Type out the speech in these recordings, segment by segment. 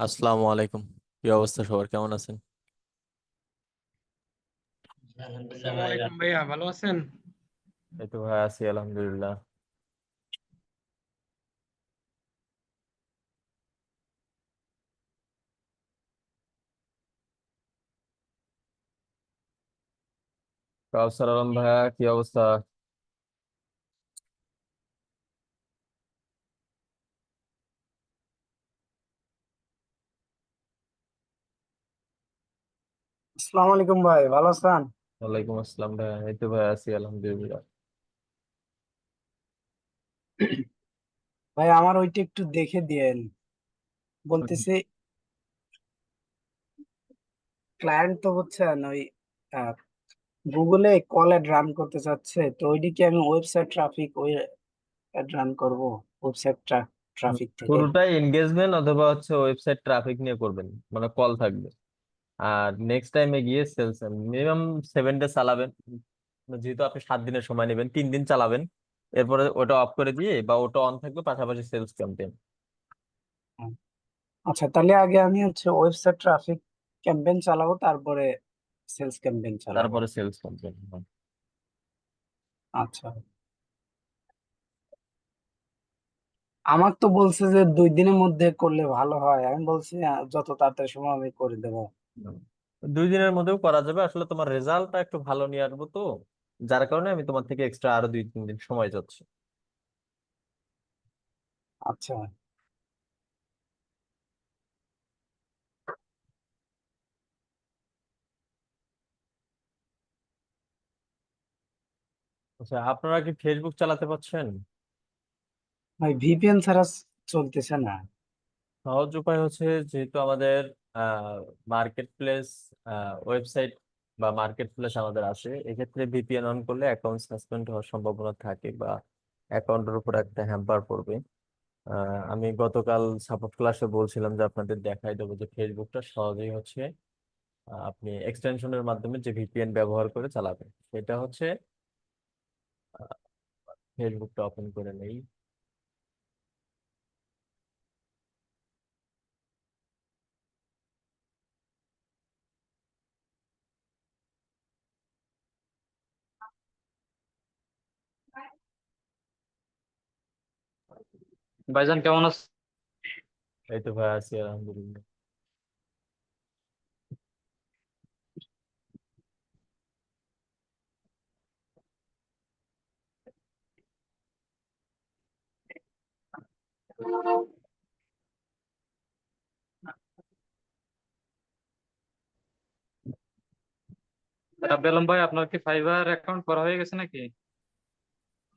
আসসালামু আলাইকুম। কি অবস্থা, সবার কেমন আছেন? আসসালামু আলাইকুম ভাইয়া, ভালো আছেন? এই তো ভাই আছি, আলহামদুলিল্লাহ। কাউসার আলম ভাইয়া, কি অবস্থা? আসসালামু আলাইকুম ভাই, ভালো আছেন? ওয়ালাইকুম আসসালাম ভাইয়া, এই তো ভাই আছি, আলহামদুলিল্লাহ। ভাই আমার ওইটা একটু দেখে দিয়েন। বলতেছি ক্লায়েন্ট তো বুঝছেন ওই গুগলে কল অ্যাড রান করতে চাচ্ছে, তো ওইটি কি আমি ওয়েবসাইট ট্রাফিক ওই অ্যাড রান করব ওয়েবসাইট ট্রাফিক থেকে? পুরোটাই এনগেজমেন্ট অথবা হচ্ছে ওয়েবসাইট ট্রাফিক নিয়ে করবেন, মানে কল থাকবে। আর নেক্সট টাইমে গিয়ে সেলস মিনিমাম 7 ডে চালাবেন। যেহেতু আপনি 7 দিনের সময় নেবেন, 3 দিন চালাবেন। এরপরে ওটা অফ করে দিয়ে বা ওটা অন থাকবে, পাশাপাশি সেলস ক্যাম্পেইন। আচ্ছা, তাহলে আগে আমি ওয়েবসাইট ট্রাফিক ক্যাম্পেইন চালাবো, তারপরে সেলস ক্যাম্পেইন চালাবো। তারপরে সেলস ক্যাম্পেইন। আচ্ছা, আমার তো বলছে যে 2 দিনের মধ্যে করলে ভালো হয়। আমি বলছি যত তাড়াতাড়ি সময় আমি করে দেবো। 2 দিনের মধ্যেও করা যাবে, আসলে তোমার রেজাল্টটা একটু ভালো নিয়ে আসবো তো, যার কারণে আমি তোমার থেকে এক্সট্রা আরো 2-3 দিন সময় চাচ্ছি। আচ্ছা আচ্ছা, আপনারা কি ফেসবুক চালাতে পারছেন? ভাই, ভিপিএন ছাড়া চলতেছে না। সহজ উপায় হচ্ছে, যেহেতু আমাদের মার্কেট প্লেস ওয়েবসাইট বা মার্কেট প্লেস আমাদের আছে, এক্ষেত্রে ভিপিএন অন করলে অ্যাকাউন্ট সাসপেন্ড হওয়ার সম্ভাবনা থাকে বা অ্যাকাউন্টের উপর একটা হ্যাম্পার পড়বে। আমি গতকাল সাপোর্ট ক্লাসে বলছিলাম যে আপনাদের দেখাই দেবো যে ফেসবুকটা সহজেই হচ্ছে আপনি এক্সটেনশনের মাধ্যমে যে ভিপিএন ব্যবহার করে চালাবেন। সেটা হচ্ছে ফেসবুকটা ওপেন করে নেই। ভাইজান কেমন আছেন? এই তো ভাই আছি, আলহামদুলিল্লাহ। রাব্বি আলম ভাই, আপনার কি ফাইবার অ্যাকাউন্ট করা হয়ে গেছে নাকি?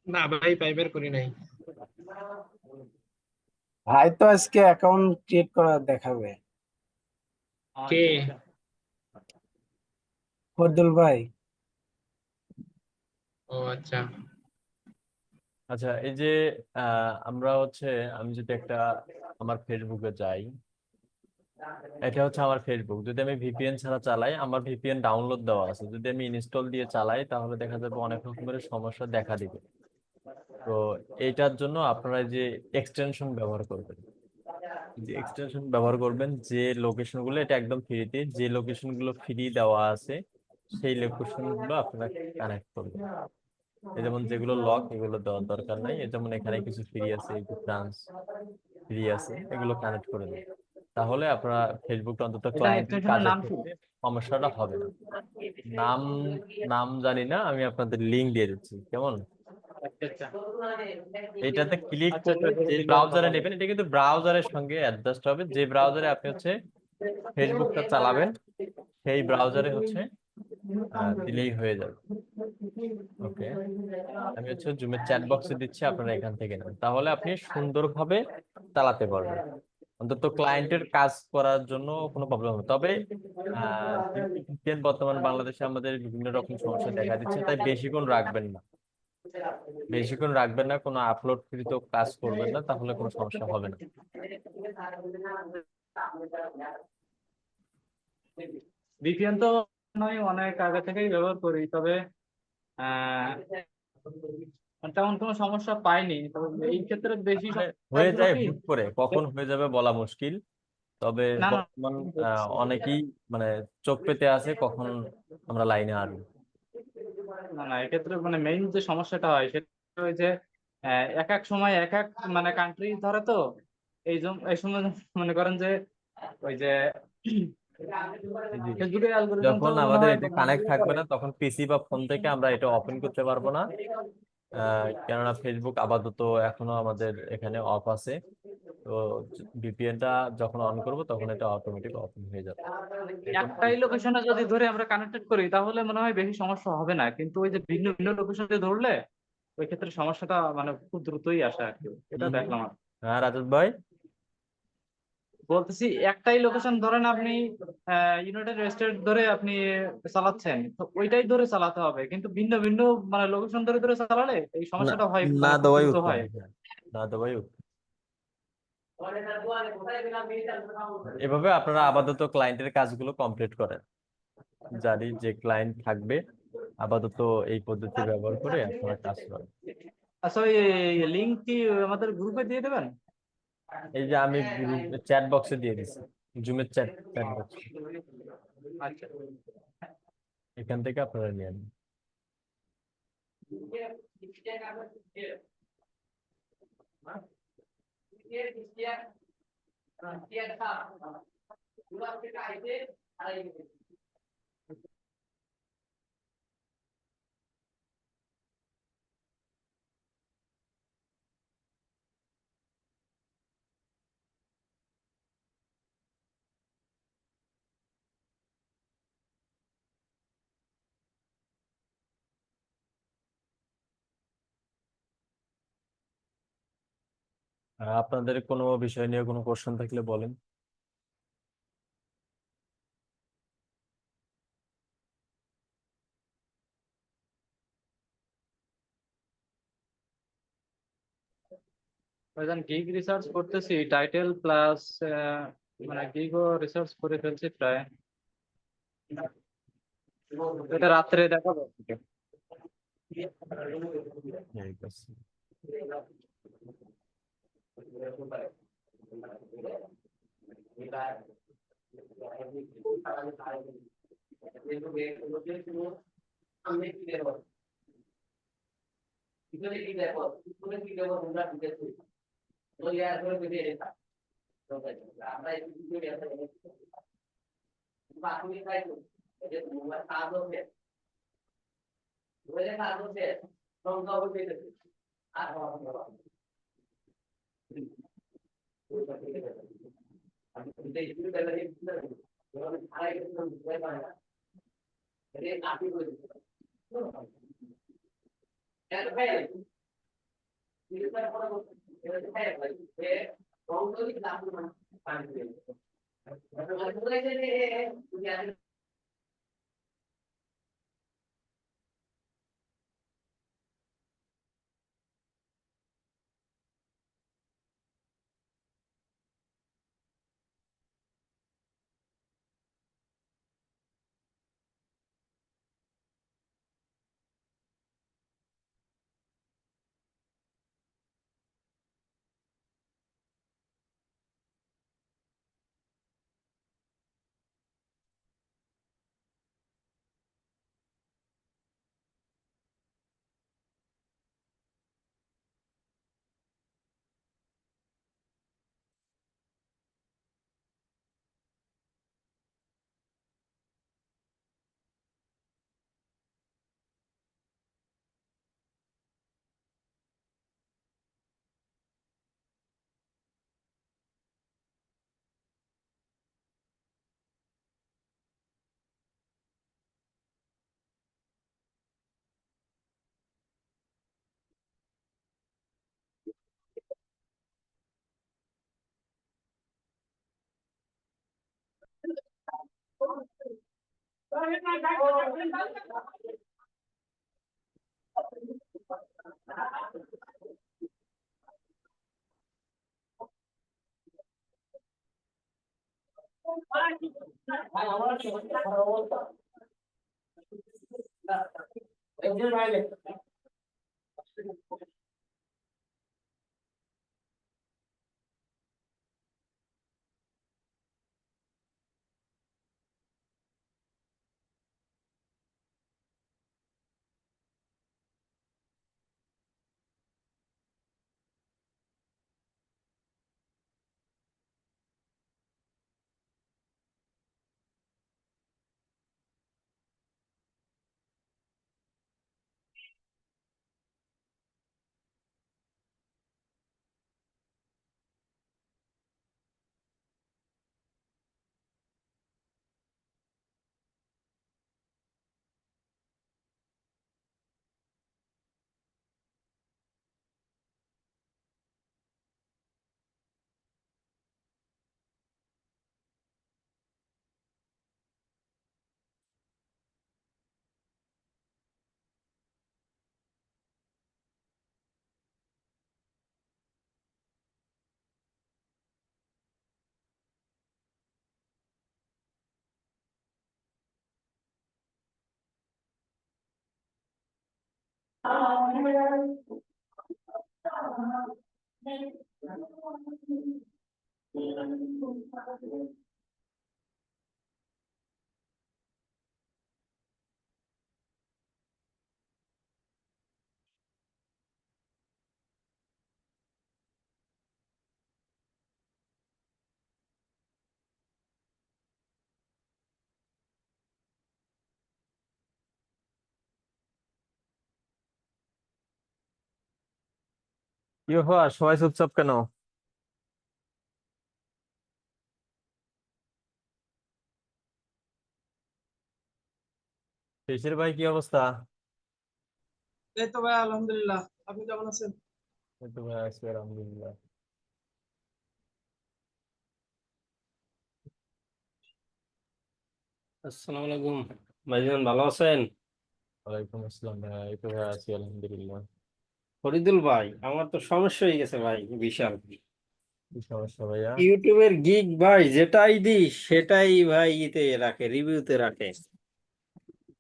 না ভাই, পাইবার করি নাই। ভাই তো আজকে অ্যাকাউন্ট ক্রিয়েট করা দেখাবে। কে? ফরদুল ভাই। ও আচ্ছা। আচ্ছা, এই যে আমরা হচ্ছে, আমি যদি একটা আমার ফেসবুকে যাই, এটা হচ্ছে আমার ফেসবুক। যদি আমি ভিপিএন ছাড়া চালাই, আমার ভিপিএন ডাউনলোড দেওয়া আছে, যদি আমি ইনস্টল দিয়ে চালাই তাহলে দেখা যাবে অনেক রকমের সমস্যা দেখা দিবে। তো এইটার জন্য আপনারা যে এক্সটেনশন ব্যবহার করবেন, যে এক্সটেনশন ব্যবহার করবেন, যে লোকেশন গুলো, এটা একদম ফ্রিতে, যে লোকেশন গুলো ফ্রি দেওয়া আছে সেই লোকেশন গুলো আপনারা কানেক্ট করবেন। এই যেমন যেগুলো লক, এগুলো দেওয়ার দরকার নাই। এই যেমন এখানে কিছু ফ্রি আছে, এই যে ফ্রান্স ফ্রি আছে, এগুলো কানেক্ট করে দেন। তাহলে আপনারা ফেসবুকটা অন্তত এটা ক্লায়েন্টের এক্সটেনশনের কাজের নাম কি? ক্ষেত্রে সমস্যাটা হবে না। নাম নাম জানি না, আমি আপনাদের লিঙ্ক দিয়ে দিচ্ছি, কেমন? আচ্ছা আচ্ছা। এটাতে ক্লিক আচ্ছা করলে আচ্ছা, যে দেখলে ভালো ব্রাউজারে হবে। নেবেন, এটা কিন্তু ব্রাউজারের সঙ্গে অ্যাডজাস্ট হবে। যে ব্রাউজারে আপনি হচ্ছে ফেসবুকটা চালাবেন, সেই ব্রাউজারে হচ্ছে দিলেই হয়ে যাবে। ওকে, আমি হচ্ছে জুমের চ্যাট বক্সে দিচ্ছি, আপনারা এখান থেকে নেন, তাহলে আপনি সুন্দরভাবে চালাতে পারবেন। অন্তত ক্লায়েন্টের কাজ করার জন্য কোনো প্রবলেম হবে। তবে যেহেতু VPN বর্তমান বাংলাদেশে আমাদের বিভিন্ন রকম সমস্যা দেখা দিচ্ছে, তাই বেশিক্ষণ রাখবেন না। বেশিক্ষণ রাখবেন না, কোনো আপলোড কৃত কাজ করবেন না, তাহলে কোনো সমস্যা হবে না। ভিপিএন তো নয়, অনেক আগে থেকেই ব্যবহার করি, তবে আহ তেমন কোনো সমস্যা পাইনি। তবে এই ক্ষেত্রে বেশি আসলে সমস্যা হয়ে হলো যায় কি, হুট করে, কখন হয়ে যাবে বলা মুশকিল। তবে না না বর্তমান অনেকেই মানে চোখ পেতে আছে কখন আমরা লাইনে আসবো। না না এক্ষেত্রে মানে মেইন যে সমস্যাটা হয় সেটা ওই যে এক এক সময় এক এক মানে কান্ট্রি ধরে তো এই সময় মনে করেন যে ওই যে জি। ফেসবুকের অ্যালগোরিদম তো যখন মনে আমাদের হয় এটা মানে কানেক্ট ইয়ে থাকবে করে। না তখন পিসি বা ফোন থেকে আমরা এটা ওপেন করতে পারবো না। কেননা ফেসবুক আপাতত এখনো আমাদের এখানে অফ আছে। তো ভিপিএনটা যখন অন করব তখন এটা অটোমেটিক ওপেন হয়ে যাবে। এখন একটাই লোকেশনে যদি ধরে আমরা কানেক্টেড করি তাহলে মনে হয় বেশি সমস্যা হবে না, কিন্তু ওই যে ভিন্ন ভিন্ন লোকেশনে ধরলে ওই ক্ষেত্রে সমস্যাটা মানে খুব দ্রুতই আসে আর কি, এটা হুম হুম। দেখলাম আর কি। হ্যাঁ রাজত ভাই। বলতেছি একটাই লোকেশন ধরেন আপনি ইউনাইটেড স্টেট ধরে আপনি চালাচ্ছেন, তো ওইটাই ধরে চালাতে হবে, কিন্তু ভিন্ন ভিন্ন মানে লোকেশন ধরে ধরে চালালে এই না, সমস্যাটা হয় না মানে খুব দেওয়াই দ্রুত উত্তম। হয়। হ্যাঁ, না দেওয়াই উত্তম। এভাবে আপনারা আপাতত ক্লায়েন্টের কাজগুলো কমপ্লিট করেন। জানি যে ক্লায়েন্ট থাকবে, আপাতত এই পদ্ধতি ব্যবহার করে আপনারা কাজ করেন। আচ্ছা ওই লিঙ্ক কি আমাদের গ্রুপে দিয়ে দেবেন? এই যে আমি গ্রুপ চ্যাট বক্সে দিয়ে দিচ্ছি, জুমের চ্যাট চ্যাট বক্স, আচ্ছা। এখান থেকে আপনারা নিয়ে নেন। আপনাদের কোনো বিষয় নিয়ে কোনো কোশ্চেন থাকলে বলেন। ভাইজান গিগ রিসার্চ করতেছি, টাইটেল প্লাস মানে গিগও রিসার্চ করে ফেলছি প্রায়, এটা রাত্রে দেখাবো। ঠিক আছে। কি ব্যাপার, সবাই চুপচাপ কেন? শেষের ভাই কি অবস্থা? এই তো ভাই আলহামদুলিল্লাহ, আপনি কেমন আছেন? এই তো ভাই আছি আলহামদুলিল্লাহ। আসসালামু আলাইকুম ভাইজান, ভালো আছেন? ওয়ালাইকুম আসসালাম ভাই, এই তো ভাই আছি আলহামদুলিল্লাহ। ফরিদুল ভাই, আমার তো সমস্যা হয়ে গেছে ভাই, বিশাল। কি সমস্যা ভাইয়া? ইউটিউবের গিগ ভাই, যেটাই দিই সেটাই ভাই ইতে রাখে, রিভিউতে রাখে।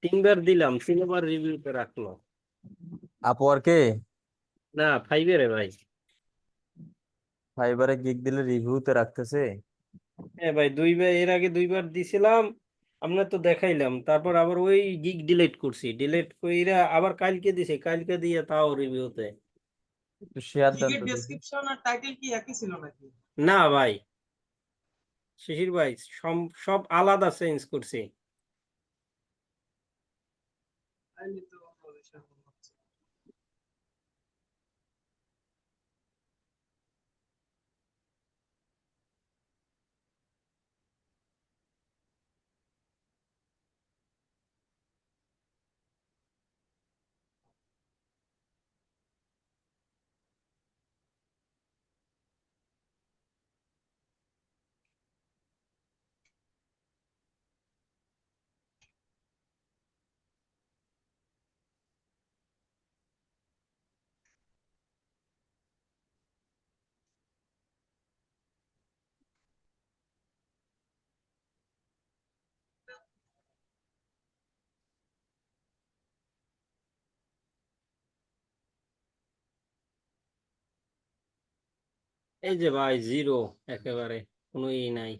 3বার দিলাম, 3বার রিভিউতে রাখলো। আপওয়ার্কে না, 5-এর ভাই। ফাইবারে গিগ দিলে রিভিউতে রাখতেছে? হ্যাঁ ভাই, 2বার, এর আগে 2বার দিছিলাম, আপনার তো দেখাইলাম, তারপর আবার ওই গিগ ডিলিট করছি, ডিলিট কইরা আবার কালকে দিছে, কালকে দিয়ে তাও রিভিউতে। একটু শেয়ার দেন গিগের তো দেখি। ডেসক্রিপশন আর টাইটেল কি একই ছিল নাকি? না ভাই, শিশির ভাই, সব সব আলাদা চেঞ্জ করছি। তাইলে তো অন্য বিষয় মনে হচ্ছে। এই যে ভাই, জিরো, একেবারে কোনো ই নাই।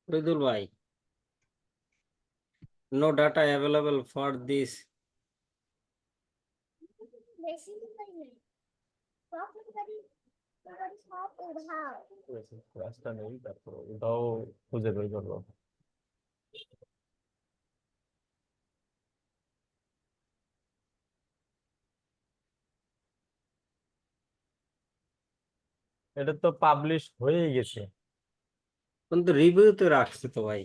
ফরিদুল ভাই, no data available for this. রাস্তা নেই, তারপর ওটাও খুঁজে বের করবো। এটা তো পাবলিশ হয়ে গেছে। কিন্তু রিভিউতে রাখছে তো ভাই,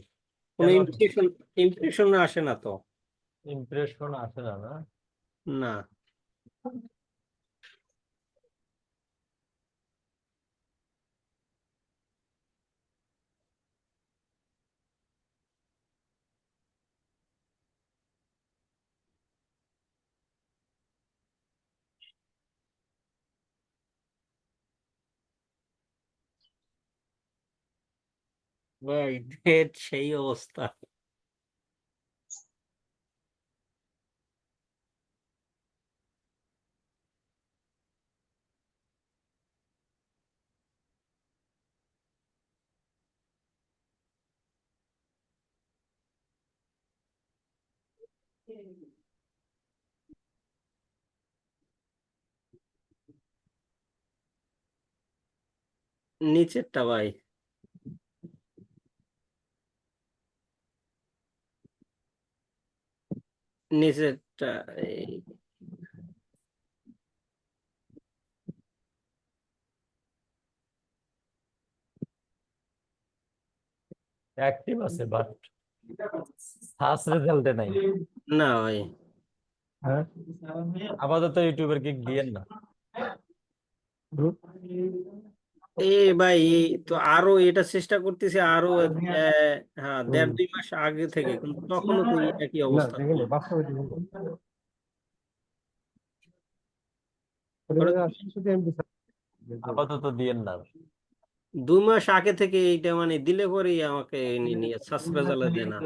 কোনো কেন ইমপ্রেশন ইমপ্রেশন আসে না তো। ইমপ্রেশন আসে না? না না ভাই, নেট সেই অবস্থা। নিচেরটা ভাই, নিচেরটা। এই অ্যাক্টিভ আছে বাট সার্চ রেজাল্টে নাই। না ভাই, হ্যাঁ, আপাতত ইউটিউবের গিগ দিয়েন না। এই ভাই, এই তো আরো এটা চেষ্টা করতেছি আরো, হ্যাঁ, 1.5-2 মাস আগে থেকে, কিন্তু তখনও তো এই একই অবস্থা। আপাতত দিয়েন না। 2 মাস আগে থেকে এইটা মানে দিলে পরেই আমাকে নিয়ে সাসপেন্স দেয় না।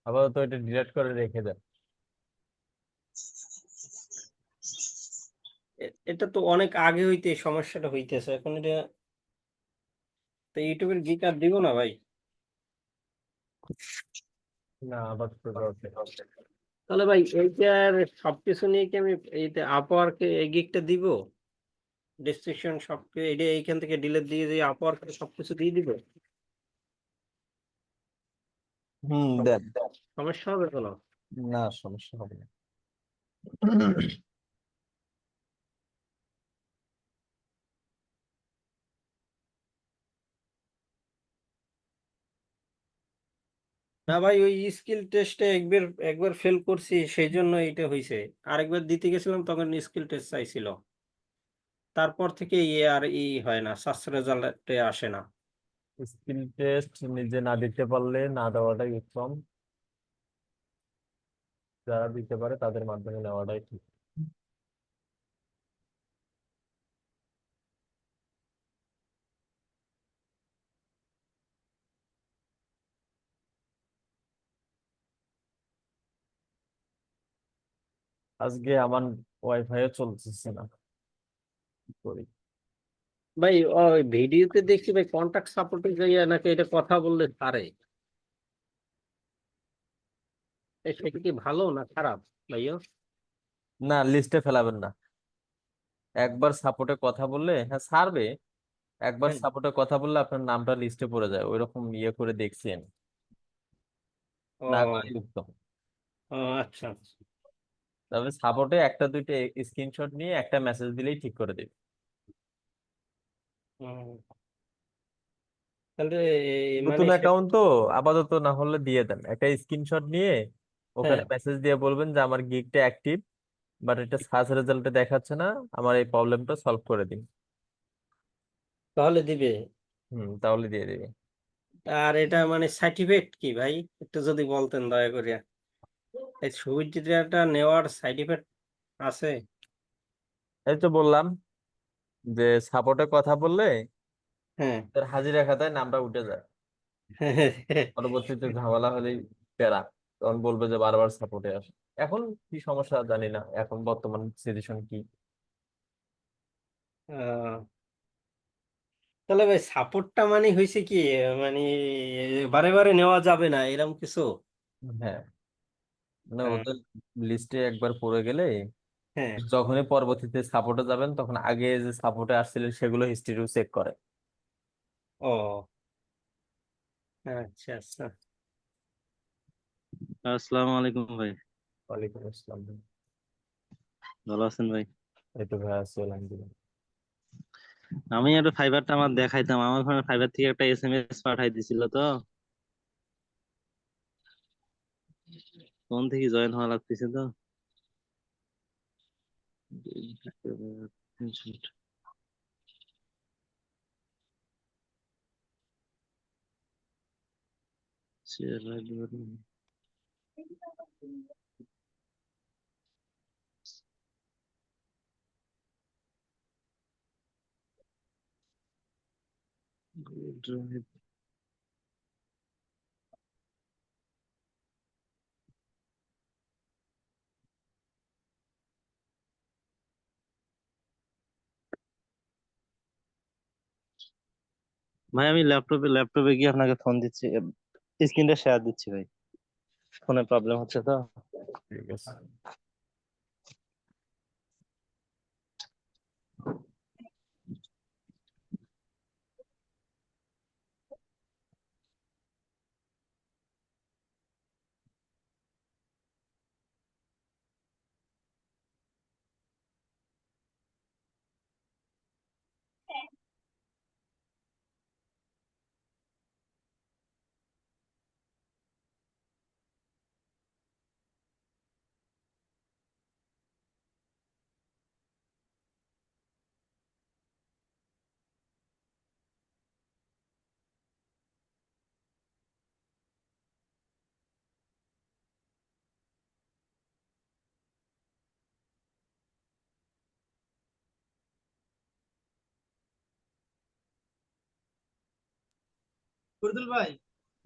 আপাতত এটা ডিলিট করে রেখে দেন। এটা তো অনেক আগে হইতে এই সমস্যাটা হইতেছে, এখন এটা তো ইউটিউবের গিক আর দিব না ভাই। না, আপাতত দরকার। তাহলে ভাই এইটার সবকিছু নিয়ে কি আমি এইটা আপওয়ার্কে এই গিকটা দিব, ডেসক্রিপশন সব এটা এইখান থেকে ডিলিট দিয়ে দিয়ে আপওয়ার্কে সবকিছু দিয়ে দিব? দেন। সমস্যা হবে কোনো? না, সমস্যা হবে না। না ভাই, ওই স্কিল টেস্টে একবার একবার ফেল করছি, সেই জন্য এটা হয়েছে। আরেকবার দিতে গেছিলাম তখন স্কিল টেস্ট চাইছিল, তারপর থেকে আর হয় না, সার্চ রেজাল্টে আসে না। স্কিল টেস্ট নিজে না দিতে পারলে না দেওয়াটাই উত্তম। যারা দিতে পারে তাদের মাধ্যমে নেওয়াটাই ঠিক। আজকে আমার ওয়াইফাইও চলতেছে না, কি করি? ভাই ওই ভিডিওতে দেখছি ভাই কন্টাক্ট সাপোর্টে যাইয়া নাকি এটা কথা বললে পারে, সেটা কি ভালো না খারাপ ভাইও? না, লিস্টে ফেলাবেন না। একবার সাপোর্টে কথা বললে হ্যাঁ ছাড়বে। একবার হ্যাঁ। সাপোর্টে কথা বললে আপনার নামটা লিস্টে পড়ে যায়, ওইরকম ইয়ে করে দেখছেন। না ও, করাই উত্তম। ও আচ্ছা আচ্ছা। তবে সাপোর্টে একটা দুইটা স্ক্রিনশট নিয়ে একটা মেসেজ দিলেই ঠিক করে দেবে। হুম। তাহলে মানে নতুন অ্যাকাউন্ট তো, আপাতত না হলে দিয়ে দেন একটা স্ক্রিনশট নিয়ে। হ্যাঁ, ওখানে মেসেজ দিয়ে বলবেন যে আমার গিগটা অ্যাক্টিভ, বাট এটা সার্চ রেজাল্টে দেখাচ্ছে না, আমার এই প্রবলেমটা সলভ করে দিন। তাহলে দিবে। তাহলে দিয়ে দিবে। আর এটা মানে সার্টিফিকেট কি ভাই, একটু যদি বলতেন দয়া করে, এই সুবিধাটা নেওয়ার সাইড ইফেক্ট আছে? এই তো বললাম যে সাপোর্টে কথা বললে হ্যাঁ। তার হাজিরা খাতায় নামটা উঠে যায়। পরবর্তীতে ঝামেলা হলেই প্যারা, তখন বলবে যে বারবার সাপোর্টে আসে। এখন কি সমস্যা জানি না, এখন বর্তমান সিচুয়েশন কি। আহ, তাহলে ভাই সাপোর্টটা মানে হয়েছে কি, মানে বারে বারে নেওয়া যাবে না এরকম কিছু? হ্যাঁ, মানে হ্যাঁ। ওদের লিস্টে একবার পড়ে গেলে হ্যাঁ। যখনই পরবর্তীতে সাপোর্টে যাবেন তখন আগে যে সাপোর্টে আসছিলেন সেগুলো হিস্ট্রিও চেক করে। ও আচ্ছা আচ্ছা। আসসালামু আলাইকুম ভাই। ওয়ালাইকুম আসসালাম। ভালো আছেন ভাই? এই তো ভাই আছি আলহামদুলিল্লাহ। আমি একটু ফাইবারটা আমার দেখাইতাম, আমার ওখানে ফাইবার থেকে একটা এসএমএস পাঠাই দিছিল তো, ফোন থেকে জয়েন হওয়া লাগতেছে তো। ভাই আমি ল্যাপটপে গিয়ে আপনাকে ফোন দিচ্ছি, স্ক্রিনটা শেয়ার দিচ্ছি ভাই, ফোনে প্রবলেম হচ্ছে তো। ঠিক আছে। ফরদুল ভাই,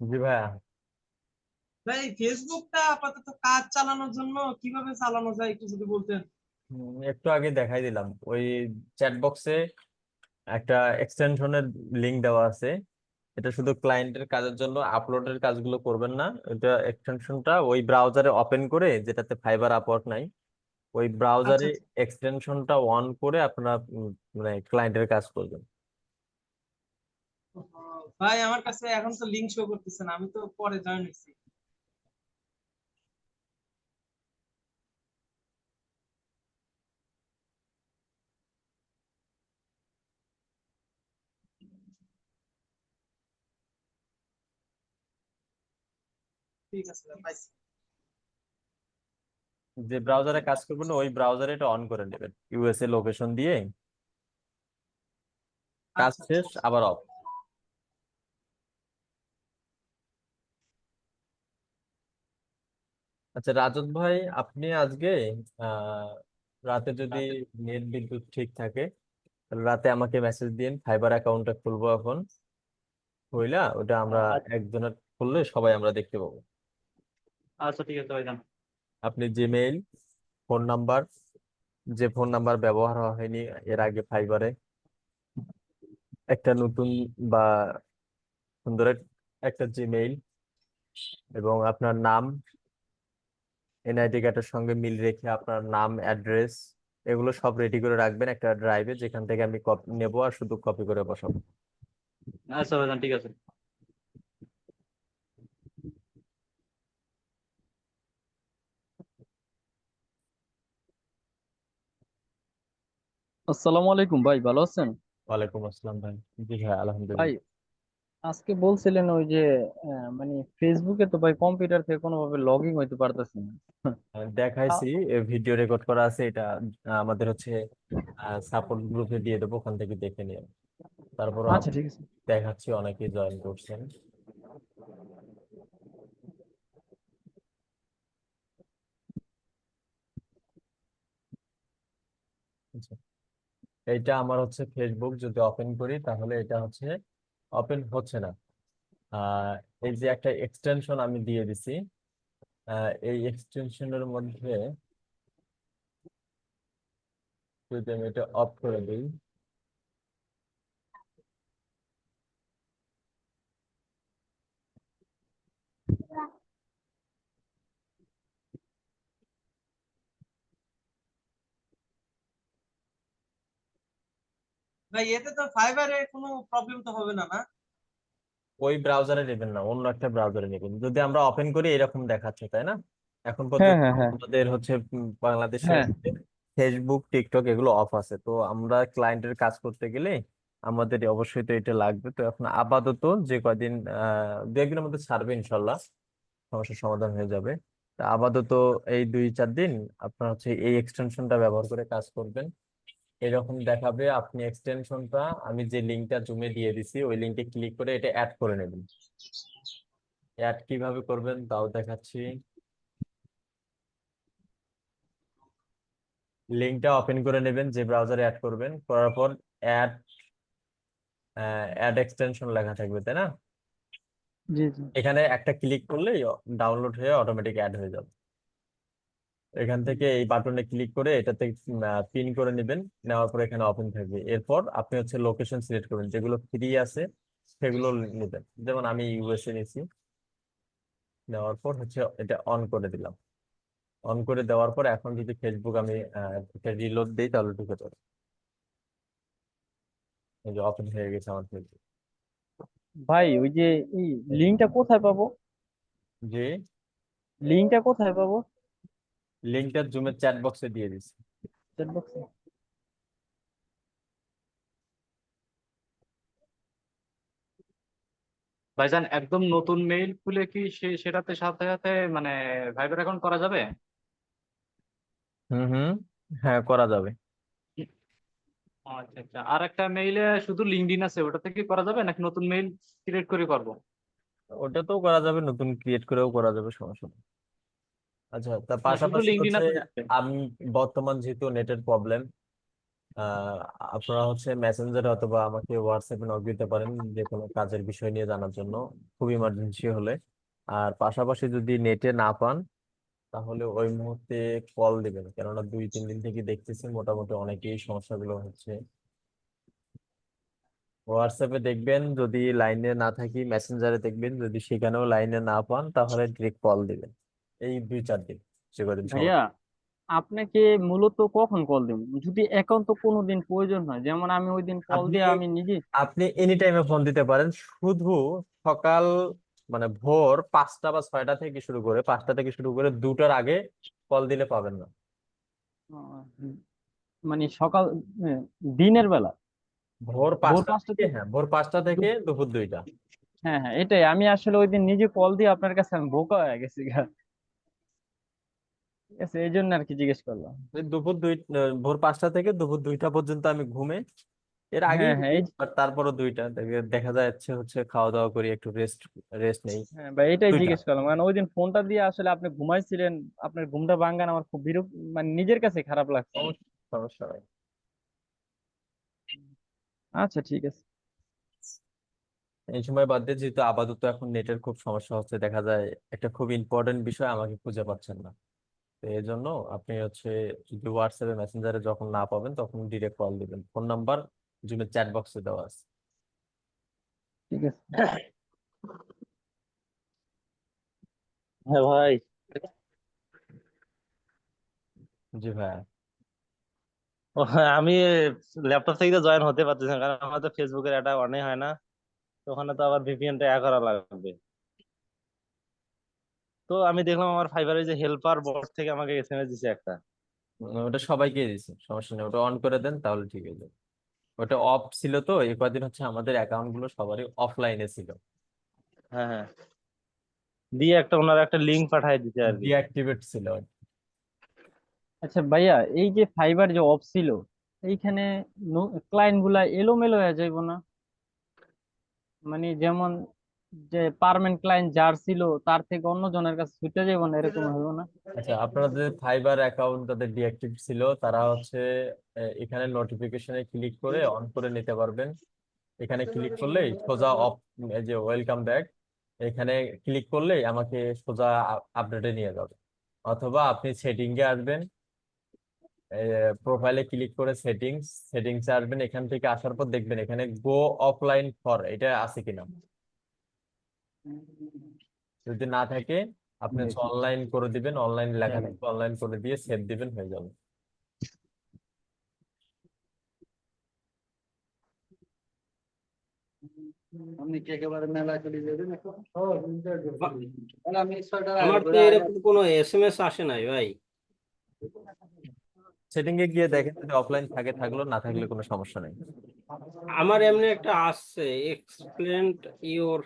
জি ভাইয়া। ভাই ফেসবুকটা আপাতত কাজ চালানোর জন্য কিভাবে চালানো যায় একটু যদি বলতেন। একটু আগে দেখাই দিলাম ওই চ্যাট বক্সে একটা এক্সটেনশনের লিংক দেওয়া আছে। এটা শুধু ক্লায়েন্টের কাজের জন্য, আপলোডের কাজগুলো করবেন না। এটা এক্সটেনশনটা ওই ব্রাউজারে ওপেন করে, যেটাতে ফাইবার আপওয়ার্ক নাই, ওই আচ্ছা ব্রাউজারে আচ্ছা। এক্সটেনশনটা অন করে আপনারা মানে ক্লায়েন্টের কাজ করবেন। ও, ভাই আমার কাছে এখন তো লিংক শো করতেছে না, আমি তো পরে জয়েন হয়েছি। ঠিক আছে ভাই, পাইছি। যে ব্রাউজারে কাজ করবেন ওই ব্রাউজারে এটা অন করে নেবেন, ইউএসএ লোকেশন দিয়ে। কাজ আচ্ছা আচ্ছা। শেষ আবার অফ। আচ্ছা রাজত ভাই, আপনি আজকে আহ রাতে যদি নেট বিদ্যুৎ ঠিক থাকে তাহলে রাতে আমাকে মেসেজ দিন, ফাইবার অ্যাকাউন্টটা খুলবো এখন। হইলা ওটা আমরা একজনের খুললে সবাই আমরা দেখতে পাবো। আচ্ছা ঠিক আছে ভাইজান। আপনি জিমেইল, ফোন নাম্বার, যে ফোন নাম্বার ব্যবহার হয়নি এর আগে ফাইবারে, একটা নতুন বা সুন্দর একটা জিমেইল, এবং আপনার নাম, এনআইডি কার্ডের সঙ্গে মিল রেখে আপনার নাম, অ্যাড্রেস, এগুলো সব রেডি করে রাখবেন একটা ড্রাইভে, যেখান থেকে আমি কপি নেবো আর শুধু কপি করে বসাবো। আচ্ছা ভাইজান ঠিক আছে। আসসালামু আলাইকুম ভাই, ভালো আছেন? ওয়ালাইকুম আসসালাম ভাই। জি ভাই, ভাই আলহামদুলিল্লাহ। আজকে বলছিলেন ওই যে মানে ফেসবুকে তো ভাই কম্পিউটার থেকে কোনোভাবে লগ ইন হইতে পারতেছি না। দেখাইছি, ভিডিও রেকর্ড করা আছে এটা। আমাদের হচ্ছে সাপোর্ট গ্রুপে দিয়ে দেবো, ওখান থেকে দেখে নিন। তারপর আচ্ছা ঠিক আছে। দেখাচ্ছি অনেকেই জয়েন করছেন। আচ্ছা, এইটা আমার হচ্ছে ফেসবুক, যদি ওপেন করি তাহলে এটা হচ্ছে ওপেন হচ্ছে না। আহ এই যে একটা এক্সটেনশন আমি দিয়ে দিছি, এই এক্সটেনশনের মধ্যে যদি আমি এটা অফ করে দিই, ভাই এতে তো ফাইবারে কোনো প্রবলেম তো হবে না, না? ওই ব্রাউজারে নেবেন না, অন্য একটা ব্রাউজারে নেবেন। যদি আমরা ওপেন করি এরকম দেখাচ্ছে, তাই না? এখন হ্যাঁ পর্যন্ত হ্যাঁ হ্যাঁ আমাদের হচ্ছে বাংলাদেশে হ্যাঁ। হচ্ছে ফেসবুক, টিকটক এগুলো অফ আছে। তো আমরা ক্লায়েন্টের কাজ করতে গেলে আমাদের অবশ্যই তো এটা লাগবে। তো এখন আপাতত যে কয়দিন দু একদিনের মধ্যে ছাড়বে ইনশাল্লাহ, সমস্যার সমাধান হয়ে যাবে। তা আপাতত এই 2-4 দিন আপনার হচ্ছে এই এক্সটেনশনটা ব্যবহার করে কাজ করবেন। এরকম দেখাবে। আপনি এক্সটেনশনটা, আমি যে লিঙ্কটা জুমে দিয়ে দিছি ওই লিঙ্কে ক্লিক করে এটা অ্যাড করে নেবেন। অ্যাড কিভাবে করবেন তাও দেখাচ্ছি। লিঙ্কটা ওপেন করে নেবেন যে ব্রাউজারে অ্যাড করবেন, করার পর অ্যাড অ্যাড এক্সটেনশন লেখা থাকবে, তাই না? জি জি। এখানে একটা ক্লিক করলেই ডাউনলোড হয়ে অটোমেটিক অ্যাড হয়ে যাবে। এখান থেকে এই বাটনে ক্লিক করে এটাতে পিন করে নেবেন। নেওয়ার পর এখানে ওপেন থাকবে। এরপর আপনি হচ্ছে লোকেশন সিলেক্ট করবেন, যেগুলো ফ্রি আছে সেগুলো নেবেন। যেমন আমি ইউএসএ নিয়েছি। নেওয়ার পর হচ্ছে এটা অন করে দিলাম। অন করে দেওয়ার পর এখন যদি ফেসবুক আমি এটা রিলোড দিই তাহলে ঢুকে যাবে। এই যে ওপেন হয়ে গেছে আমার ফেসবুক। ভাই ওই যে এই লিঙ্কটা কোথায় পাবো? যে লিঙ্কটা কোথায় পাবো? লিঙ্কটা জুমের চ্যাট বক্সে দিয়ে দিচ্ছি। চ্যাট বক্সে? ভাইজান একদম নতুন মেইল খুলে কি সেটাতে সাথে সাথে মানে ভাইবার অ্যাকাউন্ট করা যাবে? হুম হুম, হ্যাঁ করা যাবে। আচ্ছা আচ্ছা। আর একটা মেইলে শুধু লিঙ্কডইন আছে, ওটা থেকে করা যাবে নাকি নতুন মেইল ক্রিয়েট করে করবো? ওটাতেও করা যাবে, নতুন ক্রিয়েট করেও করা যাবে, সমস্যা নেই। আচ্ছা, তার না শুধু পাশাপাশি লিঙ্কডইন হচ্ছে আছে। আমি বর্তমান যেহেতু নেটের প্রবলেম, আহ আপনারা হচ্ছে মেসেঞ্জারে অথবা আমাকে হোয়াটসঅ্যাপে নক দিতে পারেন যে কোনো কাজের বিষয় নিয়ে জানার জন্য, খুব ইমার্জেন্সি হলে। আর পাশাপাশি যদি নেটে না পান তাহলে ওই মুহূর্তে কল দিবেন, কেননা 2-3 দিন থেকে দেখতেছি মোটামুটি অনেকেই সমস্যাগুলো হচ্ছে। হোয়াটসঅ্যাপে দেখবেন যদি লাইনে না থাকি, মেসেঞ্জারে দেখবেন যদি সেখানেও লাইনে না পান তাহলে ডিরেক্ট কল দিবেন। এই 2-4 দিন, যে কদিন ভাইয়া আপনাকে মূলত কখন কল দিব, যদি একান্ত কোনোদিন প্রয়োজন হয়, যেমন আমি ওই দিন কল আপনি দিয়ে আমি নিজে। আপনি এনি টাইমে ফোন দিতে পারেন, শুধু সকাল মানে ভোর 5টা বা 6টা থেকে শুরু করে 5টা থেকে শুরু করে 2টার আগে কল দিলে পাবেন না। আহ, মানে সকাল দিনের বেলা ভোর ভোর 5টা 5টা থেকে, থেকে হ্যাঁ ভোর 5টা থেকে দুপুর 2টা। হ্যাঁ হ্যাঁ, এটাই আমি আসলে ওই দিন নিজে কল দিয়ে আপনার কাছে আমি বোকা হয়ে গেছি গা। ঠিক আছে, এই জন্য আর কি জিজ্ঞেস করলাম। ওই ভোর 5টা থেকে দুপুর 2টা পর্যন্ত আমি ঘুমে, এর আগেই হ্যাঁ হ্যাঁ আর তারপরও 2টা দেখা যাচ্ছে হচ্ছে খাওয়া দাওয়া করি, একটু রেস্ট রেস্ট নেই। হ্যাঁ ভাই, এটাই 2টা। জিজ্ঞেস করলাম, কারণ ওই দিন ফোনটা দিয়ে আসলে আপনি ঘুমাইছিলেন, আপনার ঘুমটা ভাঙ্গান আমার খুব বিরক্ত, মানে নিজের কাছে খারাপ লাগছিল। সমস্যা নাই। আচ্ছা ঠিক আছে। এই সময় বাদ দিয়ে যেহেতু আপাতত এখন নেটের খুব সমস্যা হচ্ছে, দেখা যায় একটা খুব ইম্পর্টেন্ট বিষয় আমাকে খুঁজে পাচ্ছেন না, তো এই জন্য আপনি হচ্ছে যদি হোয়াটসঅ্যাপে মেসেঞ্জারে যখন না পাবেন তখন ডিরেক্ট কল দিবেন, ফোন নাম্বার জুমের চ্যাট বক্সে দেওয়া আছে। ঠিক আছে। হ্যাঁ ভাই। জি ভাইয়া। ও হ্যাঁ, আমি ল্যাপটপ থেকে তো জয়েন হতে পারতেছি না, কারণ আমার তো ফেসবুকের এটা অনই হয় না। তো ওখানে তো আবার ভিপিএনটা করা লাগবে। তো আমি দেখলাম আমার ফাইবারের যে হেল্পার বট থেকে আমাকে এসএমএস দিছে একটা। ওটা সবাইকে দিয়েছে, সমস্যা নেই, ওটা অন করে দেন তাহলে ঠিক হয়ে যাবে। ওটা অফ ছিল তো এই কদিন হচ্ছে আমাদের অ্যাকাউন্ট গুলো সবারই অফলাইনে ছিল, হ্যাঁ হ্যাঁ, দিয়ে একটা ওনার একটা লিঙ্ক পাঠায় দিতে আর কি। ডিঅ্যাক্টিভেট ছিল। আচ্ছা ভাইয়া, এই যে ফাইবার যে অফ ছিল, এইখানে ক্লায়েন্ট গুলা এলোমেলো হয়ে যাইবো না? মানে যেমন যে পার্মানেন্ট ক্লায়েন্ট যার ছিল তার থেকে অন্য জনের কাছে ছুটে যাইবো না, এরকম হইব না? আচ্ছা, আপনাদের ফাইবার অ্যাকাউন্ট তাদের ডিঅ্যাক্টিভ ছিল, তারা হচ্ছে এখানে নোটিফিকেশনে ক্লিক করে অন করে নিতে পারবেন। এখানে ক্লিক করলেই সোজা অফ, এই যে ওয়েলকাম ব্যাক, এখানে ক্লিক করলেই আমাকে সোজা আপডেটে নিয়ে যাবে। অথবা আপনি সেটিংয়ে আসবেন, প্রোফাইলে ক্লিক করে সেটিংসে আসবেন, এখান থেকে আসার পর দেখবেন এখানে গো অফলাইন ফর এটা আছে কিনা। যদি না থাকে আপনি অনলাইন করে দিবেন, অনলাইন লেখা থাকবে অনলাইন করে দিয়ে সেভ দিবেন, হয়ে যাবে। আমার তো এরকম কোনো এসএমএস আসে নাই ভাই। সেটিং এ গিয়ে দেখেন, যদি অফলাইন থাকে থাকলো, না থাকলে কোনো সমস্যা নেই। আমার এমনি একটা আসছে এক্সপ্লেন ইওর,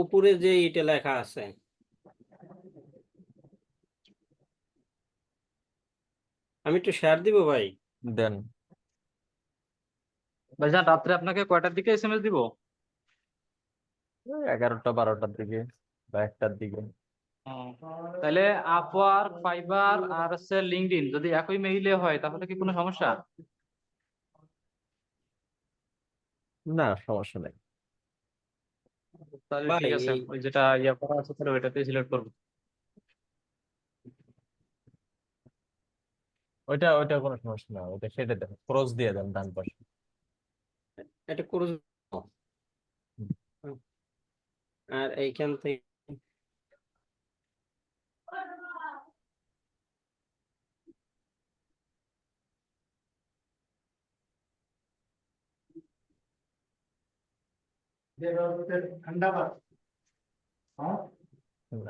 উপরে যে এটা লেখা আছে। আমি একটু শেয়ার দিব ভাই। দেন। ভাইজান রাত্রে আপনাকে কয়টার দিকে এসএমএস দিব? 11টা-12টার দিকে বা 1টার দিকে। তাহলে আপওয়ার্ক, ফাইবার আর হচ্ছে লিঙ্কডইন যদি একই মেইলে হয় তাহলে কি কোনো সমস্যা? না, সমস্যা নেই। তাহলে ভাই ঠিক আছে, ওই যেটা ইয়া করা আছে তাহলে ওইটাতেই সিলেক্ট করবো। ওইটা ওইটা কোনো সমস্যা না, ওইটা সেটা দেন, ক্রস দিয়ে দেন ডান পাশে। এটা করে দাও। আর এইখান থেকে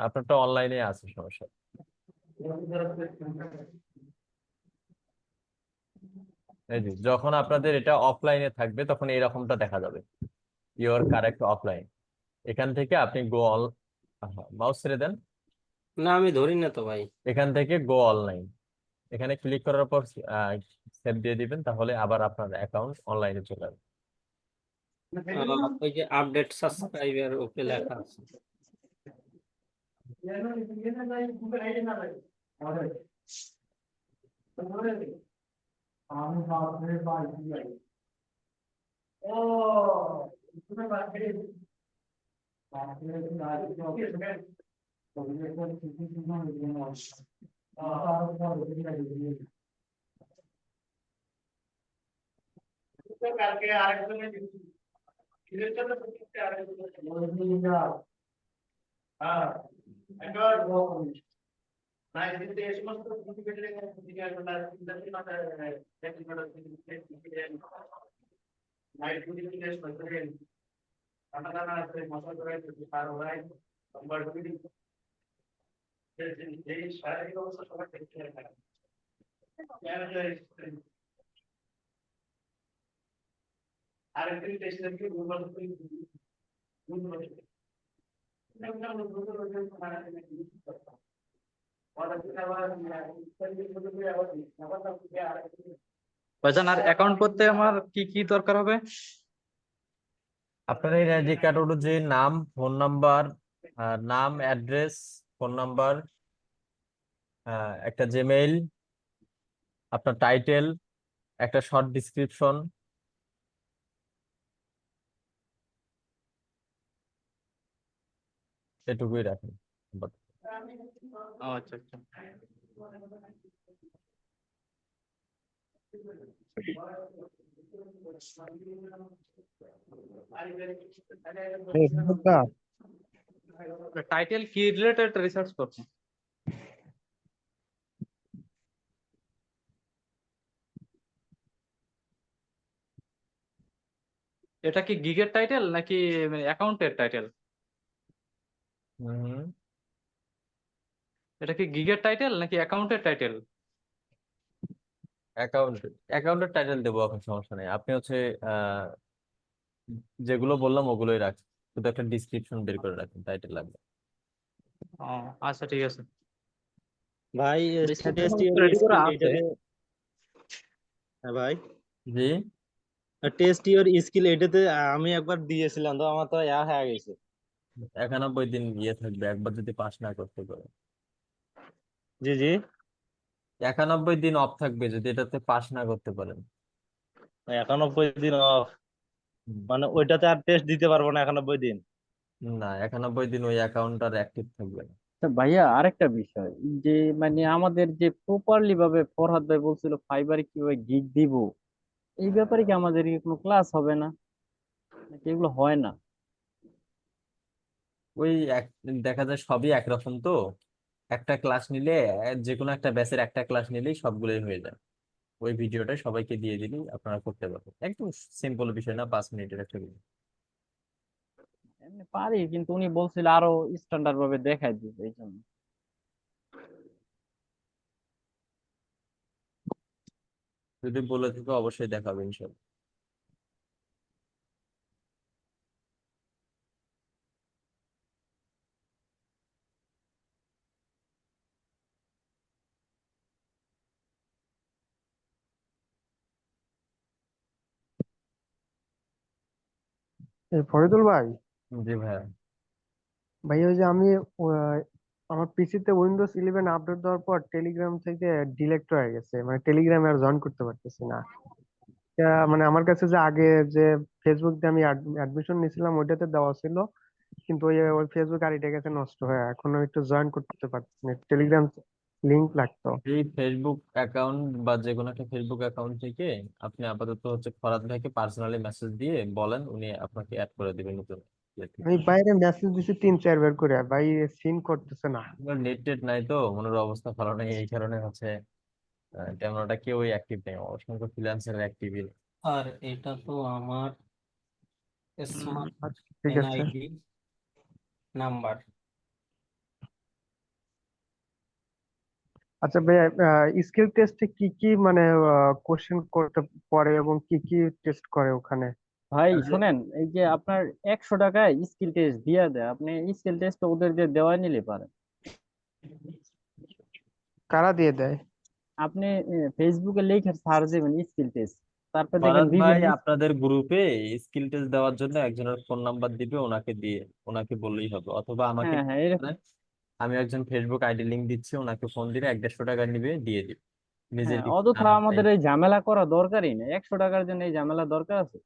আপনারটা অনলাইনে আছে, সমস্যা নেই। এই যে যখন আপনাদের এটা অফলাইনে থাকবে তখন এরকমটা দেখা যাবে, ইউর কারেক্ট অফলাইন। এখান থেকে আপনি মাউস ছেড়ে দেন, না, আমি ধরি না তো ভাই। এখান থেকে গো অনলাইন, এখানে ক্লিক করার পর সেভ দিয়ে দিবেন, তাহলে আবার আপনার অ্যাকাউন্ট অনলাইনে চলে আসবে। ওই যে আপডেট সাবস্ক্রাইবার ওকে লেখা আছে। ভাইজান, আর অ্যাকাউন্ট করতে আমার কি কি দরকার হবে? আপনার এই আইডি কার্ড অনুযায়ী নাম, ফোন নাম্বার, নাম, অ্যাড্রেস, ফোন নাম্বার, একটা জিমেইল, আপনার টাইটেল, একটা শর্ট ডিসক্রিপশন, এটুকুই রাখেন। ও আচ্ছা আচ্ছা। টাইটেল কি রিলেটেড রিসার্চ করছেন? এটা কি গিগের টাইটেল নাকি অ্যাকাউন্টের টাইটেল? হুম, এটা কি গিগের টাইটেল নাকি অ্যাকাউন্টের টাইটেল? অ্যাকাউন্টের টাইটেল দেবো, এখন সমস্যা নেই। আপনি হচ্ছে আহ যেগুলো বললাম ওগুলোই রাখেন, শুধু একটা ডিসক্রিপশন বের করে রাখেন, টাইটেল লাগবে। ও আচ্ছা, ঠিক আছে। ভাই টেস্ট ইউর রেডি করা স্কিল আছে। এটাতে, হ্যাঁ ভাই, জি, টেস্ট ইউর স্কিল এটাতে আমি একবার দিয়েছিলাম তো আমার তো হয়ে গেছে। 91 দিন ইয়ে থাকবে একবার যদি পাস না করতে পারে। জি জি, 91 দিন অফ থাকবে যদি এটাতে পাস না করতে পারেন। 91 দিন অফ, হুম। মানে ওইটাতে আর টেস্ট দিতে পারবো না 91 দিন? না, 91 দিন ওই অ্যাকাউন্ট আর অ্যাক্টিভ থাকবে না। তা ভাইয়া আরেকটা বিষয়, যে মানে আমাদের যে প্রপারলি ভাবে ফরহাদ ভাই বলছিল ফাইবারে কিভাবে গিগ দিব, এই ব্যাপারে কি আমাদের কি কোনো ক্লাস হবে না, নাকি এগুলো হয় না? ওই দেখা যায় সবই একরকম তো, একটা ক্লাস নিলে যে কোনো একটা ব্যাচের একটা ক্লাস নিলেই সবগুলোই হয়ে যায়। ওই ভিডিওটা সবাইকে দিয়ে দিলেই আপনারা করতে পারবেন, একদম সিম্পল বিষয় না, 5 মিনিটের একটা ভিডিও। এমনি পারি, কিন্তু উনি বলছিল আরো স্ট্যান্ডার্ড ভাবে দেখাই দিবে, এই জন্য। যদি বলে থাকো অবশ্যই দেখাবো ইনশাল্লাহ। ফরিদুল ভাই, জি ভাইয়া। ভাই ওই যে আমি আহ, আমার পিসিতে উইন্ডোজ 11 আপডেট দেওয়ার পর টেলিগ্রাম থেকে ডিলেক্ট হয়ে গেছে, মানে টেলিগ্রামে আর জয়েন করতে পারতেছি না। মানে আমার কাছে যে আগে যে ফেসবুক দিয়ে আমি অ্যাডমিশন নিয়েছিলাম ওইটাতে দেওয়া ছিল, কিন্তু ওই ফেসবুক আইডিটা গেছে নষ্ট হয়ে, এখনো একটু জয়েন করতে পারতেছি না, টেলিগ্রাম লিংক লাগতো। এই ফেসবুক অ্যাকাউন্ট বা যে কোনো একটা ফেসবুক অ্যাকাউন্ট থেকে আপনি আপাতত হচ্ছে ফরাদ ভাইকে পার্সোনালি মেসেজ দিয়ে বলেন, উনি আপনাকে অ্যাড করে দিবেন নতুন ইয়েতে। আমি বাইরে মেসেজ দিছি 3-4 বার করে, ভাই সিন করতেছে না। নেট টেট নাই তো, মনের অবস্থা ভালো নেই, এই কারণে হচ্ছে তেমন ওটা কেউই অ্যাক্টিভ নেই, অসংখ্য ফ্রিল্যান্সার অ্যাক্টিভ। আর এটা তো আমার স্মার্ট আচ্ছা, ঠিক আছে। NID number. আচ্ছা ভাইয়া, স্কিল টেস্টে কি কি মানে কোশ্চেন করতে পারে এবং কি কি টেস্ট করে ওখানে? ভাই শুনেন, এই যে আপনার 100 টাকায় স্কিল টেস্ট দিয়ে দেয়, আপনি স্কিল টেস্ট ওদের দিয়ে দেওয়া নিলে পারেন। কারা দিয়ে দেয়? আপনি ফেসবুকে লিখে সার্চ দিবেন স্কিল টেস্ট, তারপর দেখবেন ফরাদ ভাই বিভিন্ন। আপনাদের গ্রুপে স্কিল টেস্ট দেওয়ার জন্য একজনের ফোন নাম্বার দিবে, ওনাকে বললেই হবে, অথবা আমাকে হ্যাঁ হ্যাঁ, এরকম। বলেন, আমি একজন ফেসবুক আইডি লিংক দিচ্ছি, ওনাকে ফোন দিলে 150 টাকা নিবে, দিয়ে দিবে। নিজের হ্যাঁ, কিছু অযথা জানার আমাদের টাইম। এই ঝামেলা করা দরকারই নেই, 100 টাকার জন্য এই ঝামেলা দরকার আছে?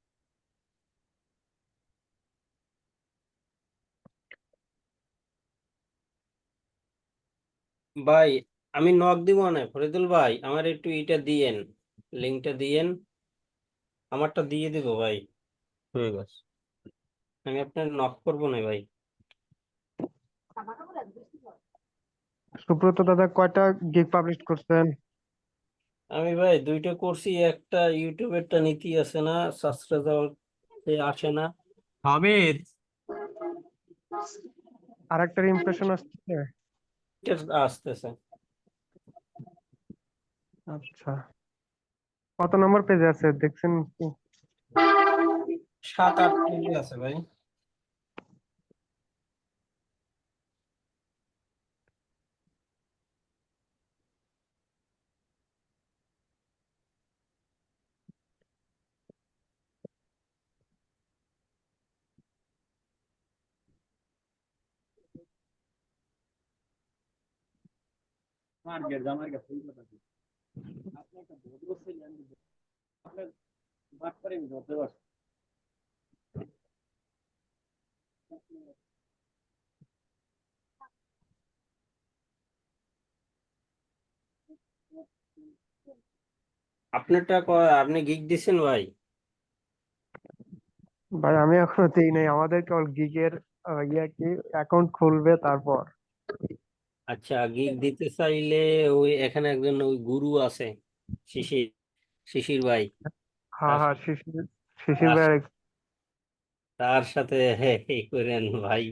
ভাই আমি নক দিব না, ফরিদুল ভাই আমার একটু এটা দিয়েন, লিঙ্কটা দিয়েন, আমারটা দিয়ে দিব ভাই। ঠিক আছে। আমি আপনার নক করবো না ভাই। সুব্রত দাদা কয়টা গিগ পাবলিশ করছেন? আমি ভাই দুইটা করছি, একটা ইউটিউবেরটা নীতি আছে না, সাবস্ক্রাইবার আসে না, হামিদ, আরেকটার ইমপ্রেশন আসছে? এটা আসতেছে। আচ্ছা, কত নম্বর পেজে আছে দেখছেন কি? 7-8 পেজে আছে ভাই। আপনারটা আপনি গিগ দিছেন ভাই? ভাই আমি এখনো দেই নাই, আমাদের কেবল গিগের ইয়া কি অ্যাকাউন্ট খুলবে তারপর। আচ্ছা, গিগ দিতে চাইলে ওই এখানে একজন ওই গুরু আছে, শিশির, শিশির ভাই, হ্যাঁ তার হ্যাঁ, সাথে শিশির, শিশির তার ভাই। তার সাথে এই করেন ভাই।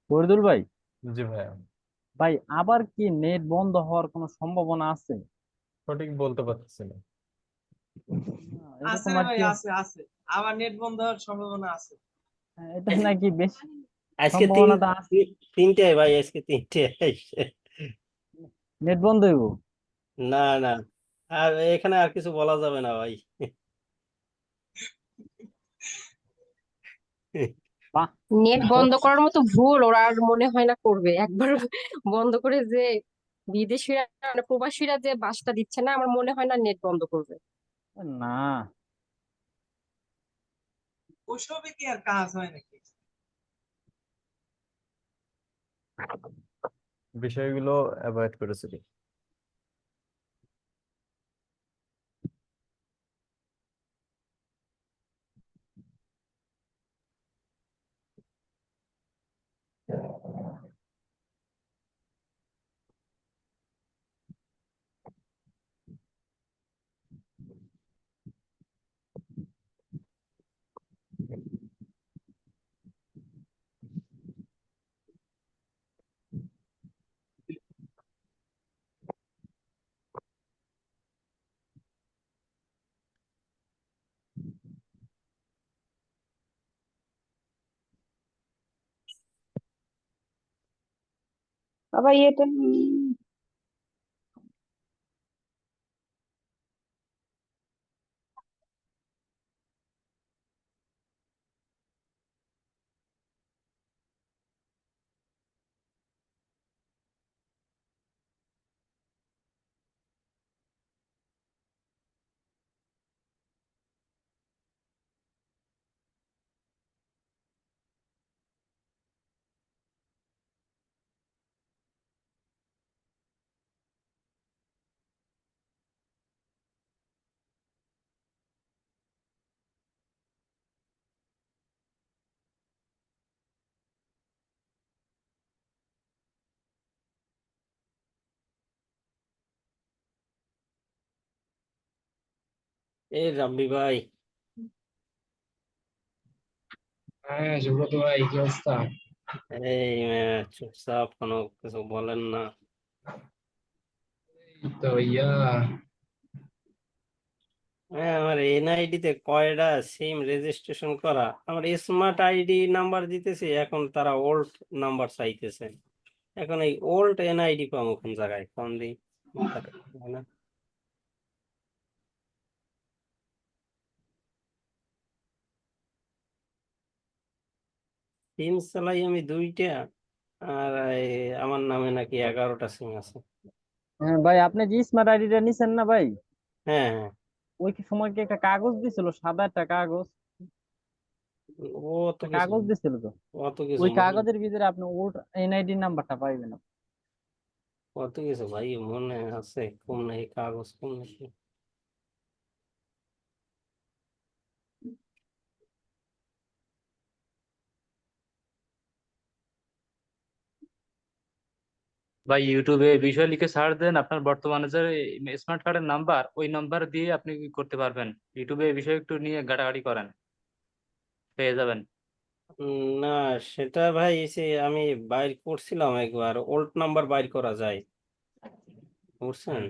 ফরিদুল ভাই, জি ভাইয়া। ভাই আবার কি নেট বন্ধ হওয়ার কোনো সম্ভাবনা আছে? সঠিক বলতে পারতেছি না। আছে এরকম রে আর ভাই, কি, আছে আছে। আবার নেট বন্ধ হওয়ার সম্ভাবনা আছে। এটা নাকি বেশি আজকে সম্ভাবনাটা আছে, তিনটে ভাই, আজকে তিনটে আসছে। নেট বন্ধ হইব। না না, আর এখানে আর কিছু বলা যাবে না ভাই। বাহ, নেট বন্ধ করার মতো ভুল ওরা আর মনে হয় না করবে একবার। বন্ধ করে যে বিদেশিরা মানে প্রবাসীরা যে বাসটা দিচ্ছে না, আমার মনে হয় না নেট বন্ধ করবে। না, ওসবে কি আর কাজ হয় নাকি? বিষয়গুলো অ্যাভয়েড করেছিলি। বাবা ইয়েটা এই রাব্বি ভাই, হ্যাঁ সুব্রত ভাই, কি অবস্থা? এই চুপচাপ, কোনো কিছু বলেন না। এই তো ইয়া, আমার এনআইডি তে কয়টা সিম রেজিস্ট্রেশন করা, আমার স্মার্ট আইডি নাম্বার দিতেছি, এখন তারা ওল্ড নাম্বার চাইতেছে। এখন এই ওল্ড এনআইডি পাবো কোন জায়গায়, কোন দিই মাথা কাজ করে না। সিম চালাই আমি দুইটা, আর আমার নামে নাকি 11টা সিম আছে। হ্যাঁ ভাই, আপনি যে স্মার্ট আইডিটা নিছেন না ভাই, হ্যাঁ হ্যাঁ, ওই সময় কি একটা কাগজ দিছিল, সাদা একটা কাগজ, অত একটা কিছু কাগজ দিছিল তো, অত কিছু ওই মনে কাগজের ভিতরে আপনি ওর এনআইডি নাম্বারটা পাইবেন। অত কিছু ভাই মনে আছে, কম নাকি কাগজ কম নাকি। বা ইউটিউবে এই বিষয় লিখে সার্চ দেন, আপনার বর্তমানে যে স্মার্ট কার্ডের নাম্বার, ওই নাম্বার দিয়ে আপনি কি করতে পারবেন। ইউটিউবে এই বিষয়ে একটু নিয়ে ঘাটাঘাটি করেন, পেয়ে যাবেন। না সেটা ভাই আমি বাইর করছিলাম একবার, ওল্ড নাম্বার বাইর করা যায় বুঝছেন, হ্যাঁ।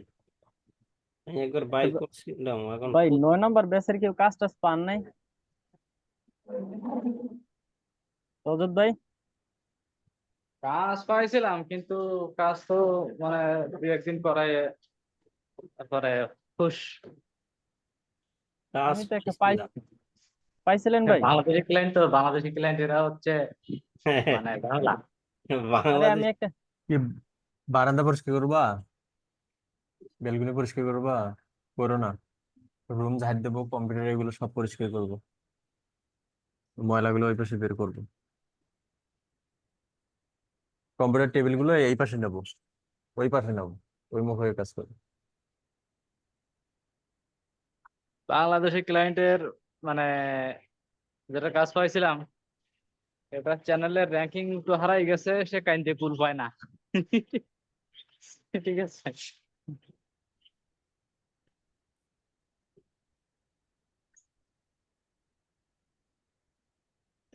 আমি একবার বাইর করছিলাম, এখন ভাই 9 নম্বর ব্যাচের কেউ কাজ টাজ পান নাই রজত ভাই? কাজ পাইছিলাম, কিন্তু কাজ তো মানে 2-1 দিন করায় তারপরে খুশ। কাজ আমি তো একটা পাইছিলাম। পাইছিলেন ভাই? বাংলাদেশি ক্লায়েন্ট এরা হচ্ছে মানে বাংলা। আরে আমি বাংলাদেশ। একটা কি বারান্দা পরিষ্কার করবা, বেলগুনি পরিষ্কার করবা? করো না, রুম ঝাড় দেবো, কম্পিউটার এগুলো সব পরিষ্কার করবো, ময়লাগুলো ওই পাশে বের করবো, কম্পিউটার টেবিল গুলো এই পাশে নেবো, ওই পাশে নেবো, ওই মুখ হয়ে কাজ করবো। বাংলাদেশি ক্লায়েন্টের মানে যেটা কাজ পাইছিলাম, এটা চ্যানেলের র্যাঙ্কিং একটু হারাই গেছে, সে কাইন্দে কুল পায় না। ঠিক আছে।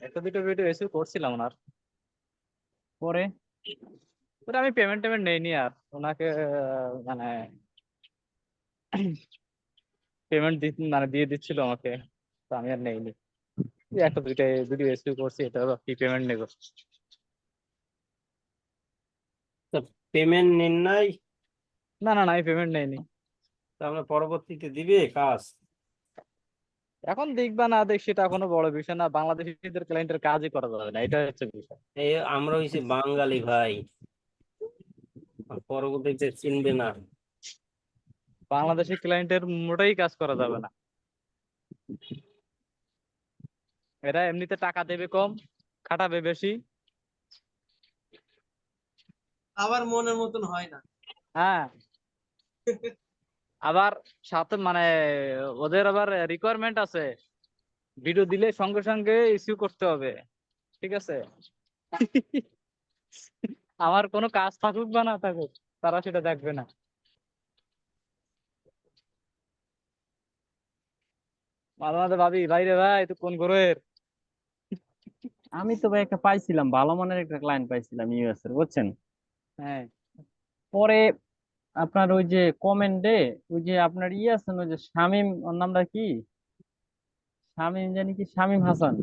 একটা দুটো ভিডিও এসে করছিলাম ওনার, পরে ওটা আমি পেমেন্ট টেমেন্ট নেইনি আর ওনাকে মানে পেমেন্ট মানে দিয়ে দিচ্ছিল আমাকে, তো আমি আর নেইনি। এই একটা দুইটা ভিডিও এসে করছি, এটা কি পেমেন্ট নেবো। পেমেন্ট নিন নাই? না না না, আমি পেমেন্ট নেইনি। তাহলে পরবর্তীতে দিবে কাজ? এখন দেখবা না দেখ সেটা কোনো বড় বিষয় না, বাংলাদেশিদের ক্লায়েন্টের কাজই করা যাবে না, এটা হচ্ছে বিষয়। এই আমরা হইছি বাঙালি ভাই, পরবর্তীতে চিনবে না। বাংলাদেশি ক্লায়েন্টের মোটেই কাজ করা যাবে না, এরা এমনিতে টাকা দেবে কম, খাটাবে বেশি। আবার মনের মতন হয় না। হ্যাঁ, আবার সাথে মানে ওদের আবার রিকোয়ারমেন্ট আছে, ভিডিও দিলে সঙ্গে সঙ্গে ইস্যু করতে হবে। ঠিক আছে। আমার কোনো কাজ থাকুক বা না থাকুক, তারা সেটা দেখবে না। মাঝে মাঝে ভাবি, ভাইরে ভাই তুই কোন ঘরের। আমি তো ভাই একটা পাইছিলাম, ভালো মানের একটা ক্লায়েন্ট পাইছিলাম ইউএস এর, বুঝছেন? হ্যাঁ পরে আপনার ওই যে কমেন্টে ওই যে আপনার আছেন, ওই যে শামীম, ওর নামটা কি, শামীম জানি কি, শামীম হাসান।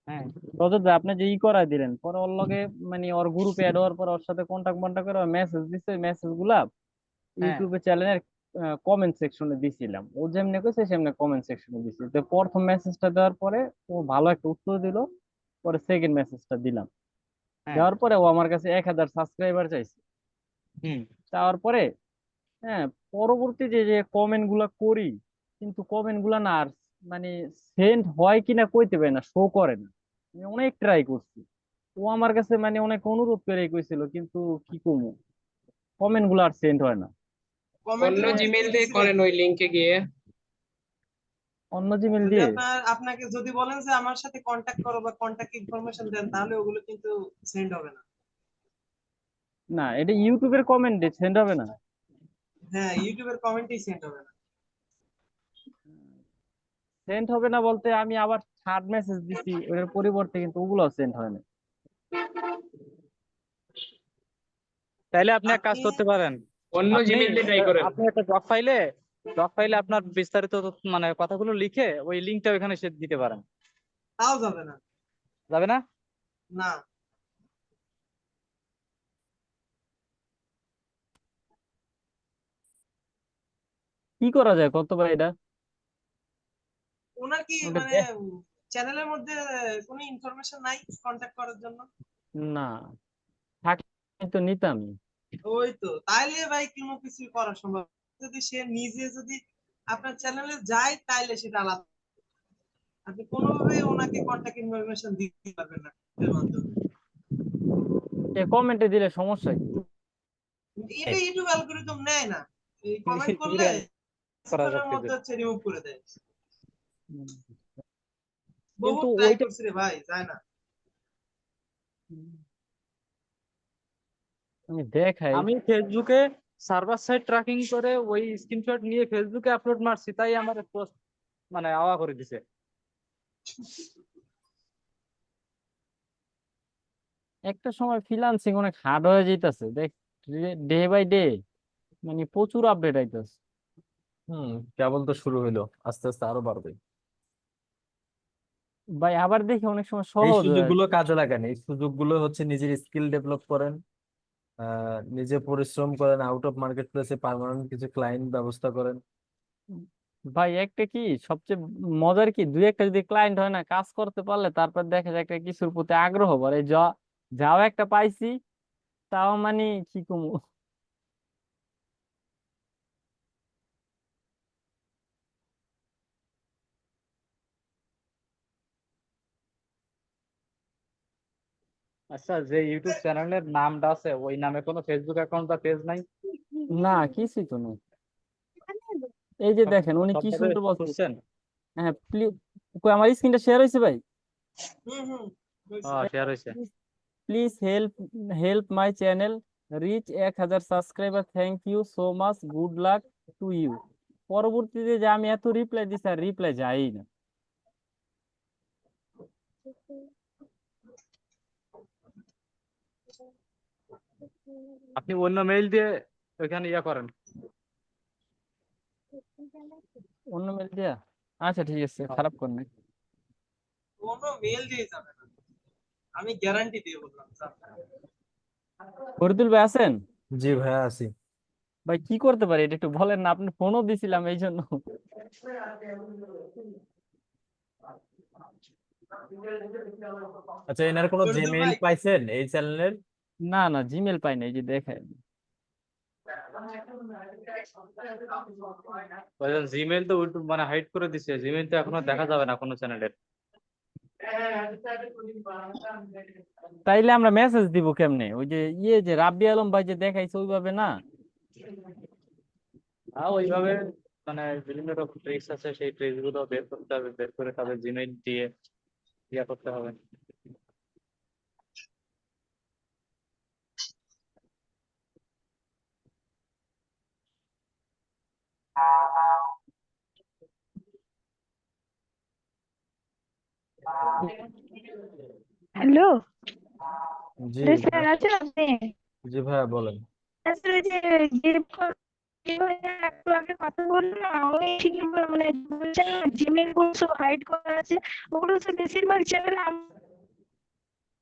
হ্যাঁ রজত ভাই আপনি যে করাই দিলেন, পরে ওর লগে মানে ওর গ্রুপে অ্যাড হওয়ার পর ওর সাথে কন্টাক্ট করে মেসেজ দিচ্ছে, মেসেজ গুলা হ্যাঁ ইউটিউবে চ্যানেলের কমেন্ট সেকশনে দিছিলাম। ও যেমনি কইছে সেমনি কমেন্ট সেকশনে দিছি। তো প্রথম মেসেজটা দেওয়ার পরে ও ভালো একটা উত্তর দিল, পরে সেকেন্ড মেসেজটা দিলাম, হ্যাঁ। দেওয়ার পরে ও আমার কাছে 1000 সাবস্ক্রাইবার চাইছে। হুম। চাওয়ার পরে হ্যাঁ, পরবর্তী যে যে কমেন্ট গুলা করি, কিন্তু কমেন্ট গুলা না আর মানে সেন্ড হয় কিনা কইতে পারে না, শো করে না। আমি অনেক ট্রাই করছি, ও আমার কাছে মানে অনেক অনুরোধ করে কইছিল, কিন্তু কি করবো, কমেন্ট গুলো আর সেন্ড হয় না। কমেন্টের অন্য মধ্যে কি জিমেইল দিয়ে দিছিলেন? করেন ওই লিংকে গিয়ে। অন্য জিমেল যদি দিয়ে? আপনাকে যদি বলেন যে আমার সাথে কন্টাক্ট করো বা কন্টাক্ট ইনফরমেশন দেন, তাহলে ওগুলো কিন্তু সেন্ড হবে না। না, এটা ইউটিউবের কমেন্টে সেন্ড হবে না। হ্যাঁ, ইউটিউবের কমেন্টেই সেন্ড হবে না। সেন্ড হবে না বলতে আমি আবার থার্ড মেসেজ দিছি ওটার পরিবর্তে, কিন্তু ওগুলো সেন্ড হয় না। তাইলে আপনি এক কাজ আপনি করতে পারেন, অন্য আপনি জিমেইল দিয়ে ট্রাই করেন। আপনি একটা ডক ফাইলে আপনার বিস্তারিত মানে কথাগুলো লিখে ওই লিঙ্কটা ওইখানে সে দিতে পারেন। তাও যাবে না। যাবে না? না, কি করা যায় কত ভাই এটা? ওনার কি ওটা মানে চ্যানেলের মধ্যে কোনো ইনফরমেশন নাই কন্টাক্ট করার জন্য? না, থাকলে তো নিতামই। ওই তো তাইলে ভাই কোনো কিছু করা সম্ভব। যদি সে নিজে যদি আপনার চ্যানেলে যায় তাইলে সেটা আলাদা। আপনি কোনোভাবে ওনাকে কন্টাক্ট ইনফরমেশন দিতে পারবেন না এর মাধ্যমে। কমেন্টে দিলে সমস্যা কি? এটা ইউটিউব অ্যালগরিদম নেয় না, এই কমেন্ট করলে করা কিছুক্ষণের যাচ্ছে মধ্যে হচ্ছে রিমুভ করে দেয়। কিন্তু বহুত ট্রাই ওইটা করছি রে ভাই, যায় না। আমি দেখাই। আমি ফেসবুকে সার্ভার সাইড ট্র্যাকিং করে ওই স্ক্রিনশট নিয়ে ফেসবুকে আপলোড মারছি, তাই আমার পোস্ট মানে আওয়া করে দিছে। একটা সময় ফ্রিল্যান্সিং অনেক হার্ড হয়ে যাইতেছে দেখ, ডে বাই ডে মানে প্রচুর আপডেট আইতেছে। কেবল তো শুরু হইলো, আস্তে আস্তে আরো বাড়বে। ভাই আবার দেখি অনেক সময় এই সহজ হয়ে সুযোগগুলো কাজে লাগান, এই সুযোগগুলো হচ্ছে নিজের স্কিল ডেভেলপ করেন, নিজে পরিশ্রম করেন, আউট অফ মার্কেট প্লেসে পার্মানেন্ট কিছু ক্লায়েন্ট ব্যবস্থা করেন। ভাই একটা কি সবচেয়ে মজার কি, দুই একটা যদি ক্লায়েন্ট হয় না, কাজ করতে পারলে তারপর দেখা যায় একটা কিছুর প্রতি আগ্রহ বাড়ে। যাও একটা পাইছি, তাও মানে কি কমু। আচ্ছা, যে ইউটিউব চ্যানেলের নামটা আছে ওই নামে কোনো ফেসবুক অ্যাকাউন্ট বা পেজ নাই? না কিছুই তো নেই। এই যে দেখেন উনি কি সবভাবে সুন্দর বলছে। খুঁজছেন? হ্যাঁ প্লিজ, আমার স্ক্রিনটা শেয়ার হয়েছে ভাই? হুম হুম হয়েছে। শেয়ার হয়েছে। Please help my channel reach 1000 subscriber, thank you so much, good luck to you. পরবর্তীতে যে আমি এত রিপ্লাই দিছি, আর রিপ্লাই যাই না। আপনি অন্য মেইল দিয়ে ওইখানে ইয়া করেন। অন্য মেল দিয়া? আচ্ছা ঠিক আছে, খারাপ কর নাই। কোনো মেল দিয়ে যাবে না, আমি গ্যারান্টি দিয়ে বললাম স্যার। ফরিদুল ভাই আছেন? জি ভাইয়া, আছি। ভাই কি করতে পারি এটা একটু বলেন না, আপনি ফোনও দিছিলাম এই জন্য। আচ্ছা, এনার কোনো ফরিদুল জিমেইল ভাই, পাইছেন এই চ্যানেলের? না না, জিমেল পাই না, এই যে দেখেন। জিমেইল তো মানে হাইড করে দিছে, জিমেইল তো এখনো দেখা যাবে না কোনো চ্যানেলের। তাইলে আমরা মেসেজ দিব কেমনে? ওই যে যে রাব্বি আলম ভাই যে দেখাইছে ওইভাবে না? ওইভাবে মানে বিভিন্ন রকম ট্রিক্স আছে, সেই ট্রিক্স গুলো বের করতে হবে, বের করে তাদের জিমেইল দিয়ে ইয়া করতে হবে। হ্যালো জি স্যার, ভাইয়া। আছেন আপনি? জি ভাইয়া বলেন। আসলে যে একটু আগে কথা বললাম না, ওই ঠিকই মানে বলছেন না, জিমেল গুলো সব হাইড করা আছে, ওগুলো তো বেশিরভাগ চ্যানেল।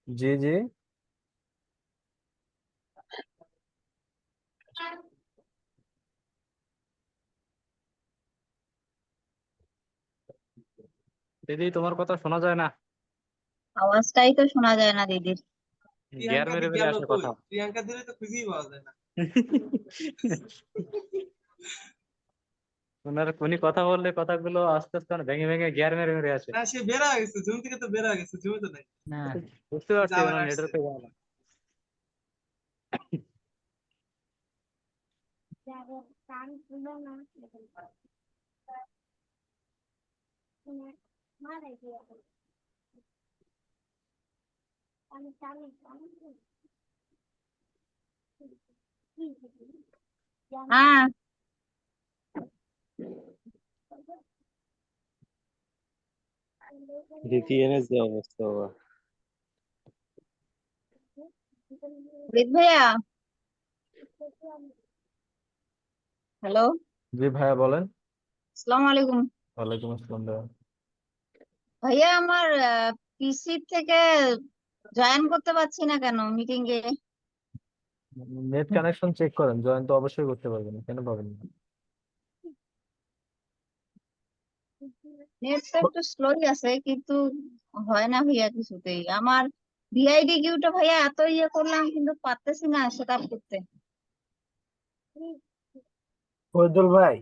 জি জি। দিদি, তোমার কথা শোনা যায় না, আওয়াজটাই তো শোনা যায় না দিদির। গ্যার প্রিয়াঙ্কা মেরে দি মেরে গেল আসে কই? কথা। প্রিয়াঙ্কা দিলে তো খুঁজেই পাওয়া যায় না। উনি কথা বললে কথাগুলো আস্তে আস্তে ভেঙে ভেঙে গ্যার মেরে মেরে আসে। না, সে বের হয়ে গেছে, জুম থেকে তো বের হয়ে গেছে, জুমে তো নাই। না বুঝতে পারছি, আবার ওনার আসছে। নেটওয়ার্কে যায় না। হ্যাঁ, VPN এর যে অবস্থা বাবা। রিত ভাইয়া, হ্যালো, জি ভাইয়া বলেন। আসসালামু আলাইকুম। ওয়ালাইকুম আসসালাম ভাইয়া। ভাইয়া আমার পিসি থেকে জয়েন করতে পারছি না কেন মিটিং এ? নেট কানেকশন চেক করেন, জয়েন তো অবশ্যই করতে পারবেন, কেন পাবেন না? নেট তো একটু স্লোই আছে, কিন্তু হয় না ভাইয়া কিছুতেই। আমার ভিআইডি কিউটা ভাইয়া এত ইয়ে করলাম কিন্তু পারতেছি না সেট আপ করতে। ফজল ভাই,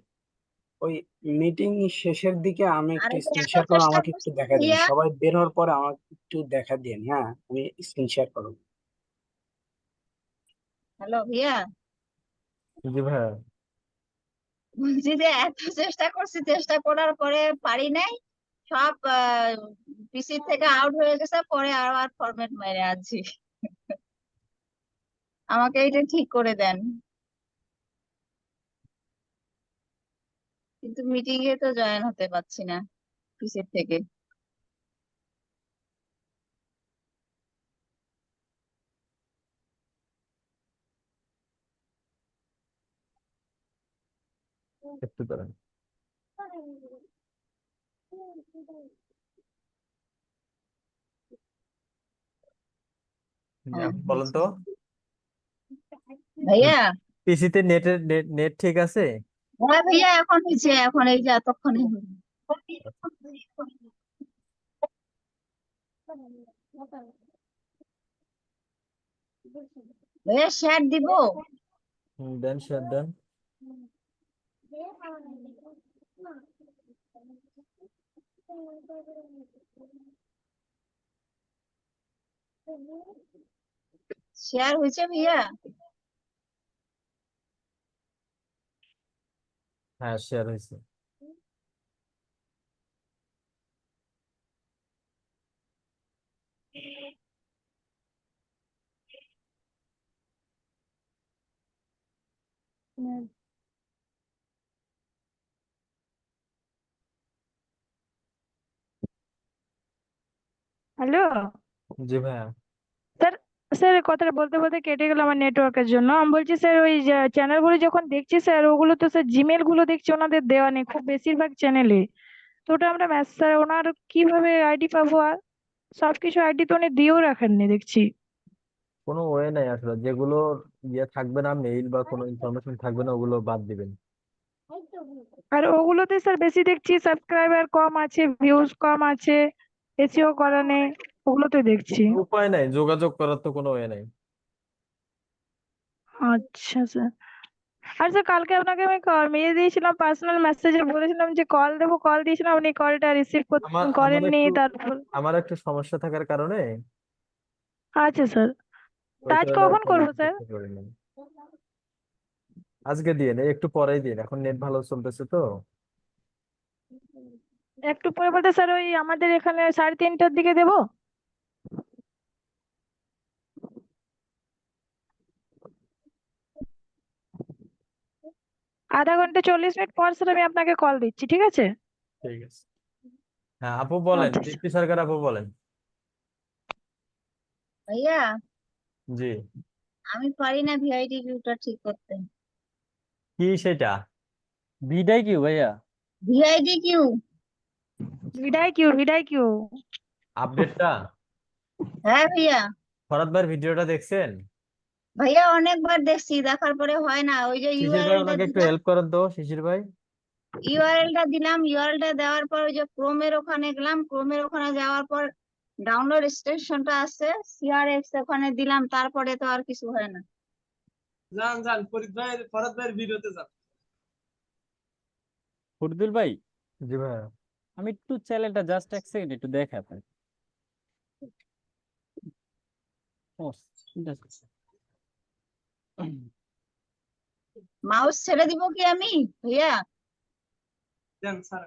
ওই মিটিং শেষের দিকে আমি আর একটু এই যে স্ক্রিন এত শেয়ার করো, চেষ্টা আমাকে একটু করছি দেখা দিন, ভাইয়া। সবাই বের হওয়ার পরে আমাকে একটু দেখা দিন। হ্যাঁ, আমি স্ক্রিন শেয়ার করো। হ্যালো ভাইয়া, জি ভাইয়া। বলছি যে এত চেষ্টা করছি, চেষ্টা করার পরে পারি নাই, সব পিসি থেকে আউট হয়ে গেছে, পরে আর ফরম্যাট মেরে আছি। আমাকে এটা ঠিক করে দেন, কিন্তু মিটিং এ তো জয়েন হতে পারছি না পিসি থেকে। একটু দাঁড়ান। হ্যাঁ, বলেন তো, ভাইয়া। পিসিতে নেটের নেট ঠিক আছে? হ্যাঁ ভাইয়া, এখন হয়েছে, এখন এই যে এতক্ষণে হলো। ভাইয়া শেয়ার দিব? দেন, শেয়ার দেন। শেয়ার হয়েছে ভাইয়া? হ্যাঁ, শেয়ার হয়েছে। হ্যালো জি ভাইয়া। স্যার। স্যার কথাটা বলতে বলতে কেটে গেল আমার নেটওয়ার্কের জন্য। আমি বলছি স্যার ওই চ্যানেলগুলো যখন দেখছি স্যার, ওগুলো তো স্যার জিমেল গুলো দেখছি ওনাদের দেওয়া নেই খুব বেশিরভাগ চ্যানেলে। তো ওটা আমরা স্যার ওনার কিভাবে আইডি পাবো? আর সবকিছু আইডি তো উনি দিয়েও রাখেননি দেখছি। কোনো ওয়ে নাই আসলে, যেগুলো ইয়ে থাকবে না, মেইল বা কোনো ইনফরমেশন থাকবে না, ওগুলো বাদ দিবেন। আর ওগুলোতে স্যার বেশি দেখছি সাবস্ক্রাইবার কম আছে, ভিউজ কম আছে, এসিও করা নেই, ওগুলোতে দেখছি। উপায় নাই, যোগাযোগ করার তো কোনো ওয়ে নাই। আচ্ছা স্যার। আর স্যার কালকে আপনাকে আমি মেয়ে দিয়েছিলাম, পার্সোনাল মেসেজে বলেছিলাম যে কল দেবো, কল দিয়েছিলাম, আপনি কলটা রিসিভ আমার আমার করেননি। একটু তারপর আমার একটু সমস্যা থাকার কারণে আচ্ছা স্যার, ওই আজ কারণে কখন ফোন করবো স্যার? করতে পারিনি। আজকে দিয়ে নেই, একটু পরেই দিন, এখন নেট ভালো চলতেছে তো। একটু পরে বলতে স্যার ওই আমাদের এখানে 3:30টার দিকে দেবো? আধা ঘন্টা 40 মিনিট পর স্যার আমি আপনাকে কল দিচ্ছি, ঠিক আছে? ঠিক আছে। হ্যাঁ আপু বলেন, আচ্ছা দীপ্তি সরকার আপু বলেন। ভাইয়া, জি। আমি পারি না ভিআইডি কিউটা ঠিক করতে। কি সেটা? বিদায় কি ভাইয়া? ভিআইডি কিউ। বিদায় কিউ। আপডেটটা? হ্যাঁ ভাইয়া। ফরাদ ভাইয়ের ভিডিওটা দেখছেন? ভাইয়া অনেকবার দেখছি, দেখার পরে হয় না। ওই যে শিশির ভাই ইউআরএলটা ওনাকে একটু দিলাম, হেল্প করেন তো, শিশির ভাই। ইউআরএলটা দেওয়ার পর ওই যে ক্রোমের ওখানে গেলাম, ক্রোমের ওখানে যাওয়ার পর ডাউনলোড স্টেশনটা আছে, সিআরএক্স ওখানে দিলাম, তারপরে তো আর কিছু হয় না। যান যান, ফরিদ ভাইয়ের ফরাদ ভাইয়ের ভিডিওতে যান। ফরদুল ভাই, জি ভাইয়া। আমি একটু চ্যানেলটা জাস্ট এক সেকেন্ড একটু দেখে আপনার। ও, ঠিক আছে। মাউস ছেড়ে দিব কি আমি ভাইয়া? দেন স্যার।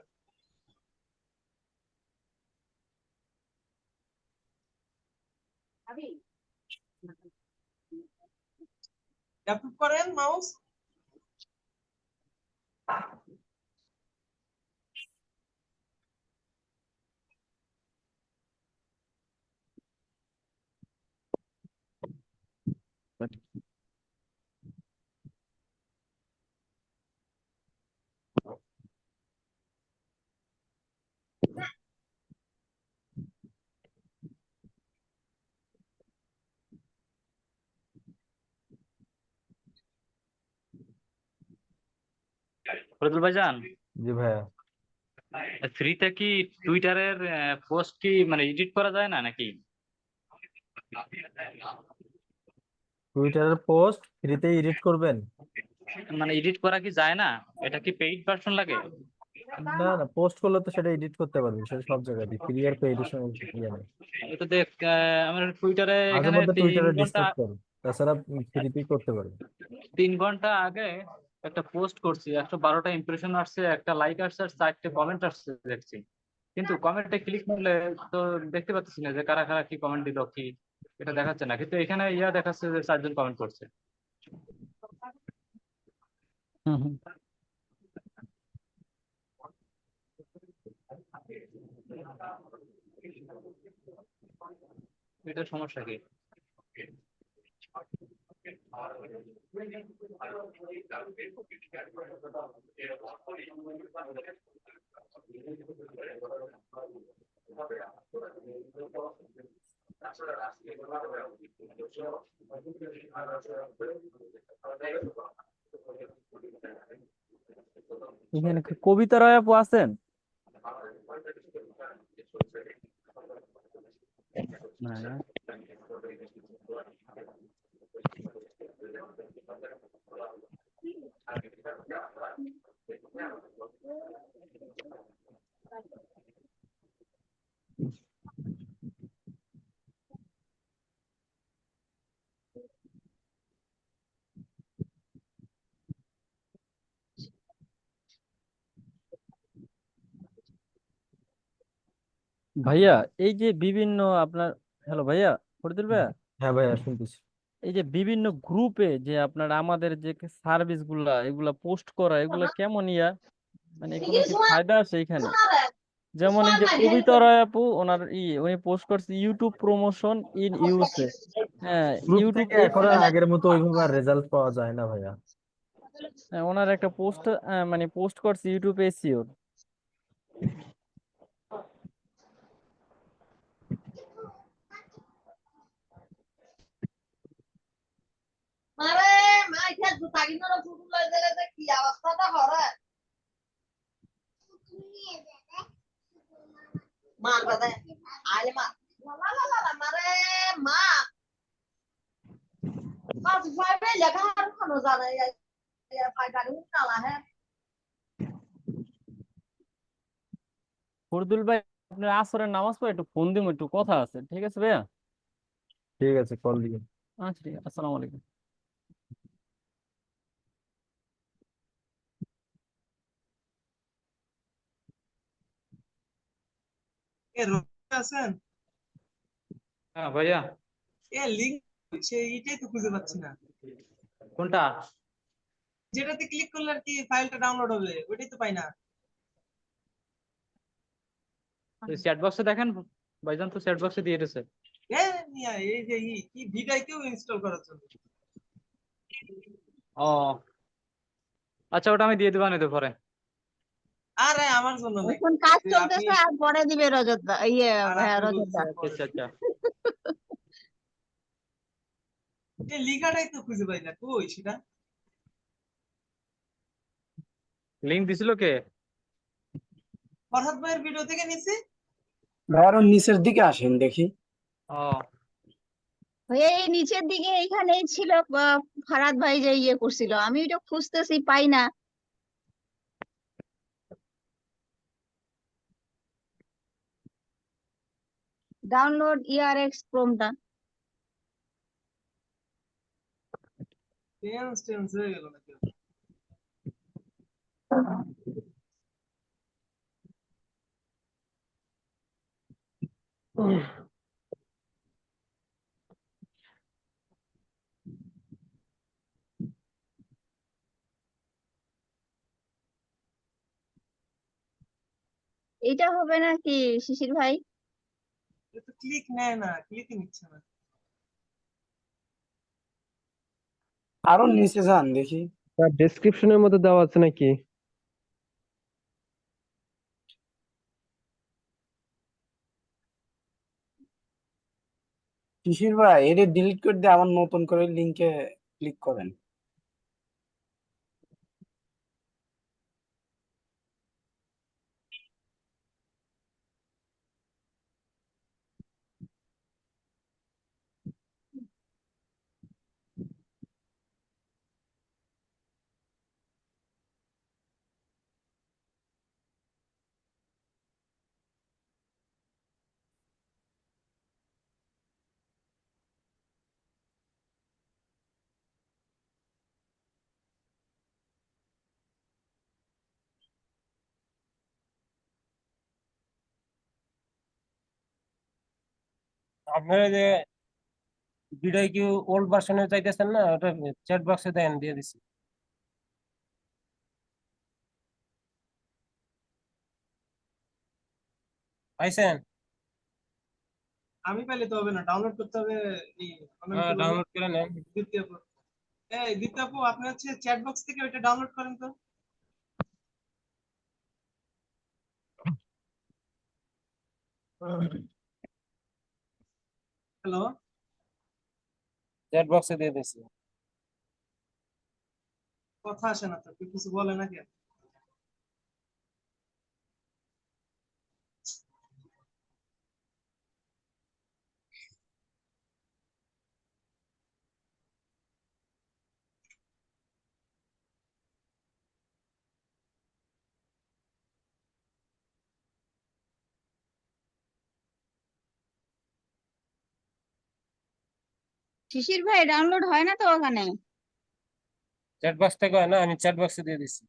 অ্যাপ্রুভ করেন মাউস। ফরিদুল ভাইজান, জি ভাইয়া। ফ্রিতে কি টুইটারের পোস্ট কি মানে এডিট করা যায় না নাকি? টুইটারের পোস্ট ফ্রিতে এডিট করবেন? মানে এডিট করা কি যায় না? এটা কি পেইড ভার্সন লাগে? না না, পোস্ট করলে তো সেটা এডিট করতে পারবেন, সেটা সব জায়গায় ফ্রি আর পেইড ইয়ে নেই। এটা দেখ, আমার টুইটারে মাঝে এখানে মধ্যে 3 টুইটারে ঘন্টা ডিস্টার্ব করে, তাছাড়া ফ্রিতেই করতে পারবেন। 3 ঘন্টা আগে একটা পোস্ট করছি, 112টা ইমপ্রেশন আসছে, একটা লাইক আসছে, আর 4টে কমেন্ট আসছে দেখছি। কিন্তু কমেন্টে ক্লিক করলে তো দেখতে পাচ্ছি না যে কারা কারা কি কমেন্ট দিল, কি এটা দেখাচ্ছে না, কিন্তু এখানে দেখাচ্ছে যে 4জন কমেন্ট করছে। হুম হুম। এটা সমস্যা কি? এখানে কি কবিতা রায় আপু আছেন? না না। ভাইয়া, এই যে বিভিন্ন আপনার, হ্যালো ভাইয়া, ফরিদুল ভাইয়া, হ্যাঁ ভাইয়া, শুনতেছি। এই যে বিভিন্ন গ্রুপে যে আপনার আমাদের যে সার্ভিস গুলা এগুলা পোস্ট করা, এগুলা কেমন মানে কোনো কি ফায়দা আছে এখানে? যেমন এই যে কবিতা রায় আপু, ওনার উনি পোস্ট করছে ইউটিউব প্রমোশন ইন ইউএসএ। হ্যাঁ, গ্রুপ ইউটিউব থেকে এখন আর এসিও। আগের মতো ওইভাবে আর রেজাল্ট পাওয়া যায় না ভাইয়া। হ্যাঁ, ওনার একটা পোস্ট, মানে পোস্ট করছে ইউটিউব এসিও। মারে মাইকে জুতাগিনার ফুটু লই দিলে যে কি অবস্থাটা হরে মার বাদে আইলে মা লা লা লা লা মারে মা কাজ ফাইবে লেখা আর কোনো জানে ফাইবারে উঠালা হ্যাঁ। ফরিদুল ভাই, আপনার আসরের নামাজ পড়ে একটু ফোন দিব, একটু কথা আছে, ঠিক আছে ভাইয়া? ঠিক আছে, কল দিবেন। আচ্ছা ঠিক আছে, আসসালামু আলাইকুম। এ রোহিত আছেন? হ্যাঁ ভাইয়া। এ লিংক সে এইটাই তো খুঁজে পাচ্ছি না। কোনটা? যেটাতে ক্লিক করলে আর কি ফাইলটা ডাউনলোড হবে, ওইটাই তো পাই না। চ্যাট বক্সে দেখেন, ভাইজান তো চ্যাট বক্সে দিয়ে দিয়েছে। এ মিয়া, এই যে কি ভিটাইকেও ইনস্টল করার জন্য। ও আচ্ছা, ওটা আমি দিয়ে দিবানি তো পরে। আরে আমার জন্য নাকি, এখন কাজ যে আপনি চলতেছে আর পরে দিবে রজত দা আর ভাইয়া আপনি রজত দা। বলছেন পরে আচ্ছা দিবেন। আচ্ছা। এই লিখাটাই তো খুঁজে পাই না, কই সেটা? লিংক দিছিল কে? ফরহাদ ভাইয়ের ভিডিও থেকে নিছি। ভাই আরো নিচের দিকে আসেন দেখি। ও ভাইয়া এই নিচের দিকে এইখানেই ছিল, ফারাদ ভাই যে করছিল, আমি ওটা খুঁজতেছি পাই না। ডাউনলোড ইয়ারএক্স ক্রোমটা। টেন্স হয়ে গেল নাকি? এটা হবে নাকি শিশির ভাই? এটা তো ক্লিক নেয় না, ক্লিকই নিচ্ছে না। আরো নিচে যান দেখি। ডেসক্রিপশনের মধ্যে দেওয়া আছে নাকি? শিশির ভাই, এটা ডিলিট করে দিয়ে আবার নতুন করে লিংকে ক্লিক করেন। আপনারা যে ভিডিও কি ওল্ড ভার্সনে চাইতেছেন না, ওটা চ্যাট বক্সে দেন, দিয়ে দিছি। পাইছেন? আমি পাইলে তো হবে না, ডাউনলোড করতে হবে। এই কমেন্ট হ্যাঁ, গুলো ডাউনলোড করে নেন। দ্বিতীয় এই দ্বিতীয় আপু, আপনি হচ্ছে চ্যাট বক্স থেকে ওইটা ডাউনলোড করেন তো। হ্যালো, চ্যাট বক্সে দিয়ে দিছি। কথা আসে না তো, কেউ কিছু বলে না কেন? শিশির ভাই ডাউনলোড হয় না তো ওখানে, চ্যাট বক্স থেকে হয় না, আমি চ্যাট বক্সে দিয়ে দিছি।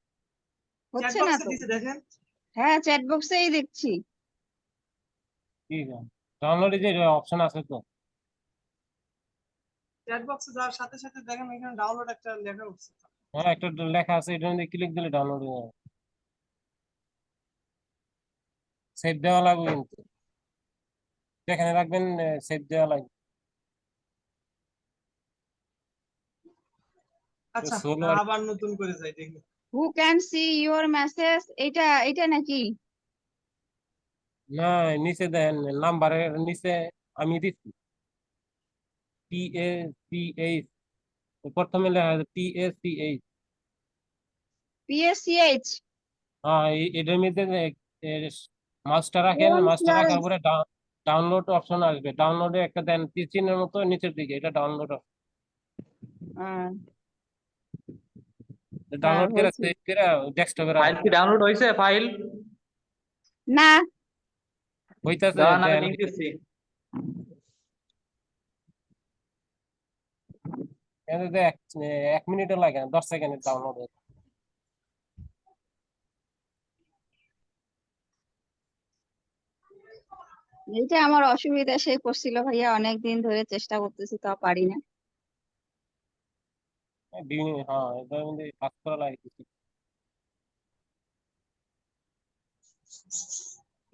চ্যাট হচ্ছে না বক্সে তো। দিছে দেখেন। হ্যাঁ চ্যাট বক্সেই দেখছি। ঠিক আছে, ডাউনলোডে যে অপশন আছে তো। চ্যাট বক্সে যাওয়ার সাথে সাথে দেখেন এখানে ডাউনলোড একটা লেখা উঠছে। হ্যাঁ, একটা লেখা আছে, এটা মধ্যে ক্লিক দিলে ডাউনলোড হয়ে যাবে। সেভ দেওয়া লাগবে কিন্তু, যেখানে রাখবেন সেভ দেওয়া লাগবে। আচ্ছা, সোলো আবার নতুন করে যাই দেখি। Who can see your message, এটা নাকি? না, নিচে দেন নাম্বারের নিচে আমি দিচ্ছি PACH, প্রথমে লেখা আছে PACH। PSCH। হ্যাঁ, এটার মধ্যে মাউসটা রাখেন, মাউসটা রাখার পরে ডাউনলোড অপশন আসবে, ডাউনলোডে একটা দেন তীর চিহ্নের মতো নিচের দিকে, এটা ডাউনলোড ডাউনলোড করে হয়েছে। সেভ করে ডেস্কটপে ফাইল কি ডাউনলোড হয়েছে? ফাইল না, হইতাছে। দাঁড়ান আমি লিংক দিচ্ছি। এক মিনিটও লাগে না, 10 সেকেন্ডের ডাউনলোড হয়। এটা আমার অসুবিধা, সে করছিল ভাইয়া, অনেকদিন ধরে চেষ্টা করতেছি তাও পারি না। হ্যাঁ, এটার মধ্যে কাজ করা লাগে কিছু।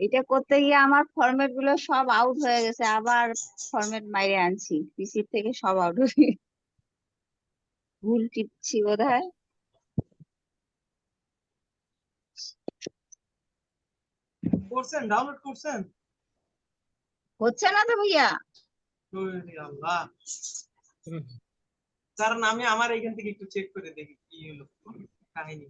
এটা করতে গিয়ে আমার ফরম্যাট গুলো সব আউট হয়ে গেছে, আবার ফরম্যাট মাইরে আনছি, পিসি থেকে সব আউট হয়ে ভুল টিপছি বোধহয়। করছেন, ডাউনলোড করছেন? হচ্ছে না তো ভাইয়া। ওরে আল্লাহ, কারণ আমি আমার এখান থেকে একটু চেক করে দেখি কি হলো কাহিনী।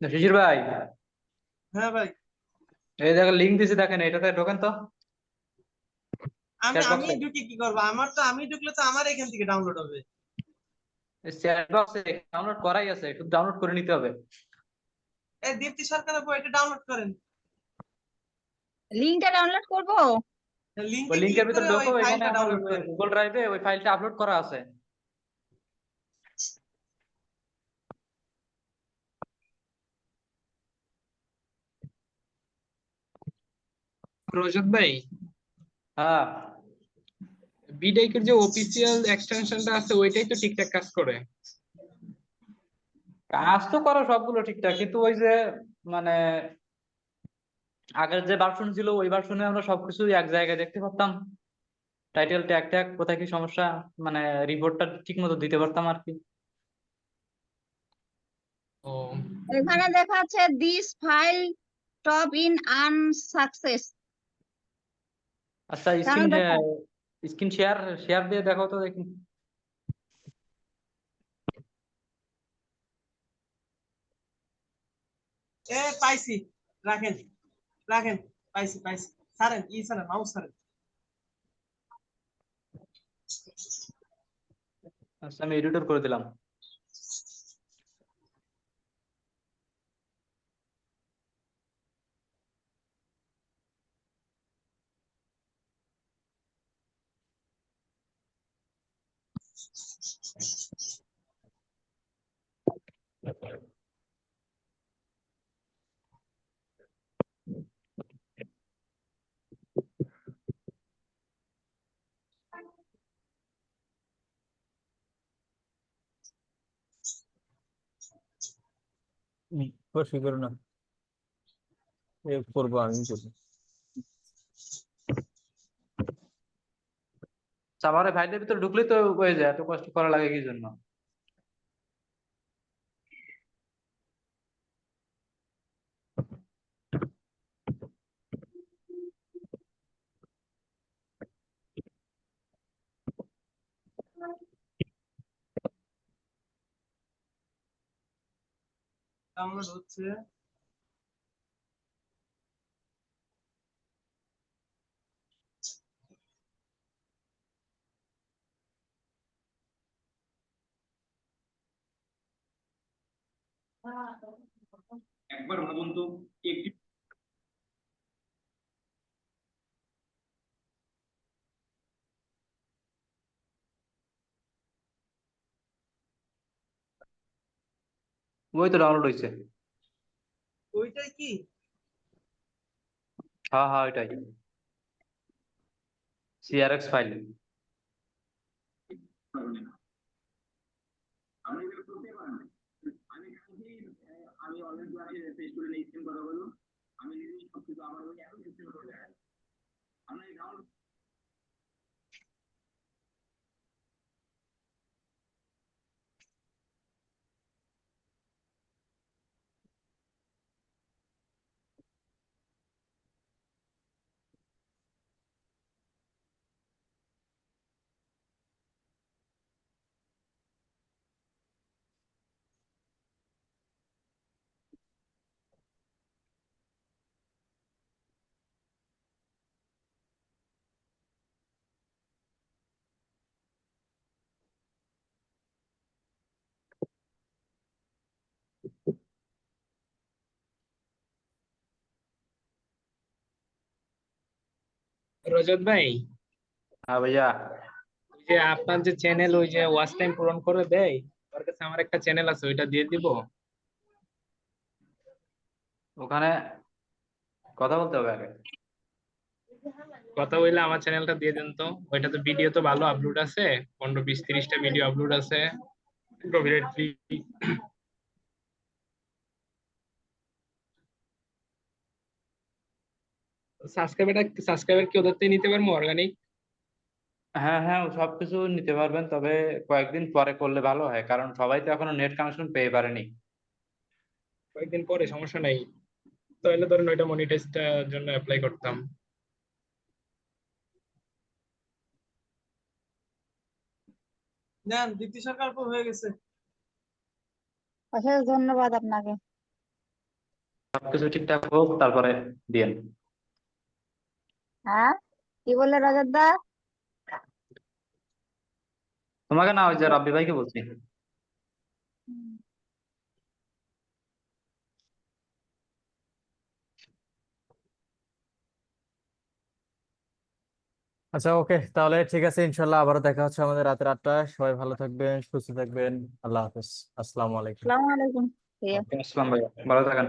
শিশির ভাই, হ্যাঁ ভাই, এই দেখেন লিংক দিছি, দেখেন এটাতে ঢোকেন তো আমি চ্যাট আমি বক্সে। ঢুকে কি করবো? আমি ঢুকলে তো আমার এখান থেকে ডাউনলোড হবে। চ্যাট বক্সে ডাউনলোড করাই আছে, শুধু ডাউনলোড করে নিতে হবে। এই দীপ্তি সরকারের বই, এটা ডাউনলোড করেন। লিঙ্কটা ডাউনলোড করব। লিংকে ওই ক্লিক লিংকের ভিতর করে ওই ঢোকো, এখানে ফাইলটা আমার ডাউনলোড করেন। গুগল ড্রাইভে ওই ফাইলটা আপলোড করা আছে। রজত ভাই, হ্যাঁ, বিডাইকের যে অফিসিয়াল এক্সটেনশনটা আছে ওইটাই তো ঠিকঠাক কাজ করে। কাজ তো করো সবগুলো ঠিকঠাক, কিন্তু ওই যে মানে আগের যে ভার্সন ছিল ওই ভার্সনে আমরা সবকিছু এক জায়গায় দেখতে পারতাম, টাইটেল ট্যাগ ট্যাগ কোথায় কি সমস্যা, মানে রিপোর্টটা ঠিক মতো দিতে পারতাম আর কি। ও, এখানে দেখা যাচ্ছে this file top in unsuccess. আচ্ছা, কেন দেখা? স্ক্রিন শেয়ার শেয়ার দিয়ে দেখো তো দেখি। পাইছি, রাখেন। রাখেন, পাইছি পাইছি, ছাড়েন, ছাড়েন, মাউস ছাড়েন। আচ্ছা আমি এডিটর করে দিলাম। শুরু করো না, করবো আমি করবো। সাভারে ফাইলের ভিতরে ঢুকলে তো হয়ে যায়, এত কষ্ট করা লাগে কি জন্য? ডাউনলোড হচ্ছে। একবার ভাবুন তো, একটি ওই তো ডাউনলোড হয়েছে। ওইটাই কি? হ্যাঁ হ্যাঁ ওইটাই সিআরএক্স ফাইল। আমি এটা করতে পারি না। আমি অনলাইন ক্লাসে স্টুডেন্ট স্ক্রিন কথা বলবো, আমি যদি সবকিছু আমার ওই এখন স্ক্রিন করে দেয় আমরা এই ডাউনলোড রজত ভাই, হ্যাঁ ভাইয়া। ওই যে আপনার যে চ্যানেল, ওই যে ওয়াচ টাইম পূরণ করে দেয়, ওর কাছে আমার একটা চ্যানেল আছে, ওইটা দিয়ে দিব। ওখানে কথা বলতে হবে আগে। কথা বললে আমার চ্যানেলটা দিয়ে দেন তো। ওইটাতে ভিডিও তো ভালো আপলোড আছে, 15-20-30টা ভিডিও আপলোড আছে, কপিরাইট ফ্রি। সাবস্ক্রাইবার কি ওদের থেকে নিতে পারবো অর্গানিক? হ্যাঁ হ্যাঁ সবকিছু নিতে পারবেন, তবে কয়েকদিন পরে করলে ভালো হয়, কারণ সবাই তো এখনো নেট কানেকশন পেয়ে পারেনি। কয়েকদিন পরে সমস্যা নাই, তাহলে ধরেন ওইটা মনিটাইজটার জন্য অ্যাপ্লাই করতাম। নেন, দীপ্তি সরকার আপু হয়ে গেছে। অশেষ ধন্যবাদ আপনাকে। সবকিছু ঠিকঠাক হোক তারপরে দিয়েন। হ্যাঁ, কি বললে রজত দা? তোমাকে না, ওই যে রাব্বি ভাইকে বলছি। আচ্ছা ওকে, তাহলে ঠিক আছে, ইনশাল্লাহ আবারও দেখা হচ্ছে আমাদের রাতের 8টায়। সবাই ভালো থাকবেন, সুস্থ থাকবেন। আল্লাহ হাফেজ, আসসালামু আলাইকুম। আসসালামু আলাইকুম। আসসালাম ভাইয়া, ভালো থাকেন।